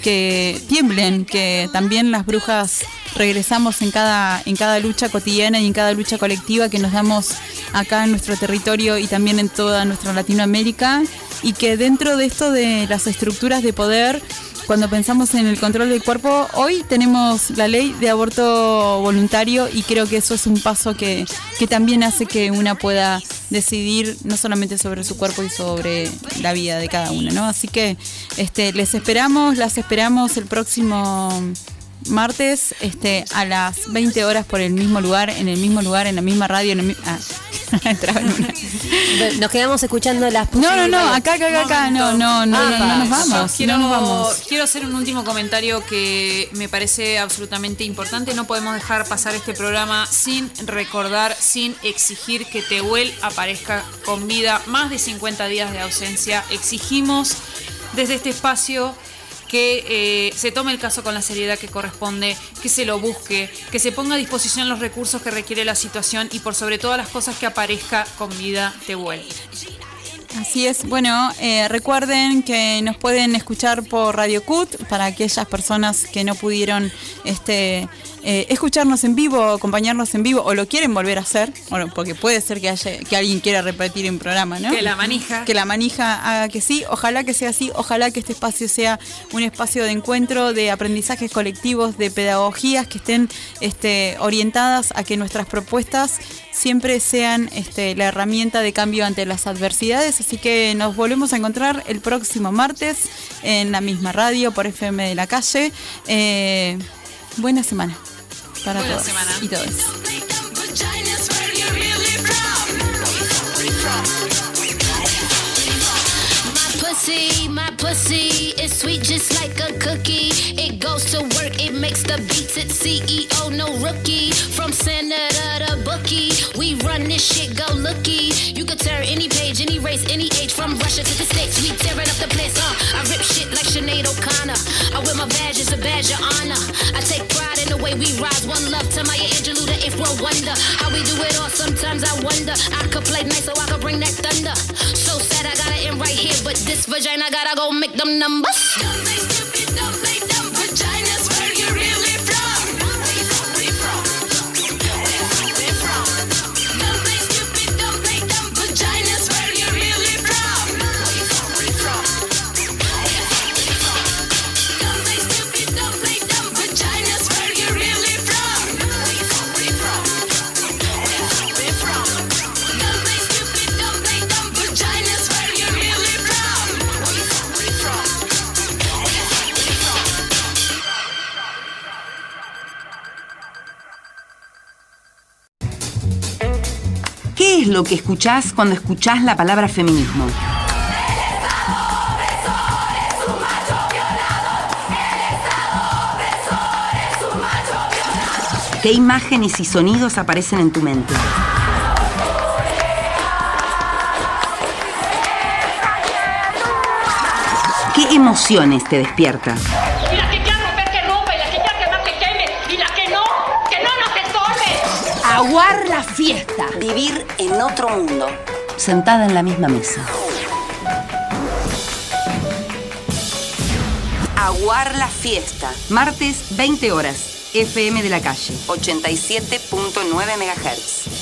que tiemblen, que también las brujas regresamos en cada lucha cotidiana y en cada lucha colectiva que nos damos acá en nuestro territorio y también en toda nuestra Latinoamérica, y que dentro de esto de las estructuras de poder, cuando pensamos en el control del cuerpo, hoy tenemos la ley de aborto voluntario y creo que eso es un paso que también hace que una pueda decidir no solamente sobre su cuerpo y sobre la vida de cada una, ¿no? Así que las esperamos el próximo martes a las 20 horas por el mismo lugar, en la misma radio, Entraba en una. Nos quedamos escuchando las... No, acá, no nos vamos. Quiero hacer un último comentario que me parece absolutamente importante. No podemos dejar pasar este programa sin recordar, sin exigir que Tehuel aparezca con vida. Más de 50 días de ausencia. Exigimos desde este espacio que se tome el caso con la seriedad que corresponde, que se lo busque, que se ponga a disposición los recursos que requiere la situación y por sobre todas las cosas que aparezca con vida Tehuel. Así es. Bueno, recuerden que nos pueden escuchar por Radio CUT para aquellas personas que no pudieron escucharnos en vivo, acompañarnos en vivo o lo quieren volver a hacer, bueno, porque puede ser que alguien quiera repetir un programa, ¿no? Que la manija haga que sí. Ojalá que sea así. Ojalá que este espacio sea un espacio de encuentro, de aprendizajes colectivos, de pedagogías que estén orientadas a que nuestras propuestas siempre sean la herramienta de cambio ante las adversidades. Así que nos volvemos a encontrar el próximo martes en la misma radio por FM de la Calle. Buena semana para todos y todas. My pussy is sweet just like a cookie. It goes to work, it makes the beats. It's CEO, no rookie. From senator to bookie, we run this shit, go looky. You could turn any page, any race, any age. From Russia to the States, we tearing up the place. I rip shit like Sinead O'Connor. I wear my badge as a badge of honor. I take pride in the way we rise. One love to Maya Angelou, the eighth world wonder. How we do it all, sometimes I wonder. I could play nice so I could bring that thunder. So sad I gotta end right here, but this vagina gotta go make them numbers. Don't play stupid, don't play dumb. Vagina's where you really from. Don't play stupid, don't play dumb. Vagina's where you really from. Don't play stupid, don't play dumb. Vagina's where you really from. Don't play stupid, don't play dumb. Vagina's where you really from. ¿Qué es lo que escuchás cuando escuchás la palabra feminismo? ¿Qué imágenes y sonidos aparecen en tu mente? ¿Qué emociones te despierta? Y la que quiera romper que rompa, y la que quiera quemar que queme, y la que no nos estorbe. Aguar la fiesta. Vivir en otro mundo. Sentada en la misma mesa. Aguar la fiesta. Martes, 20 horas. FM de la Calle. 87.9 MHz.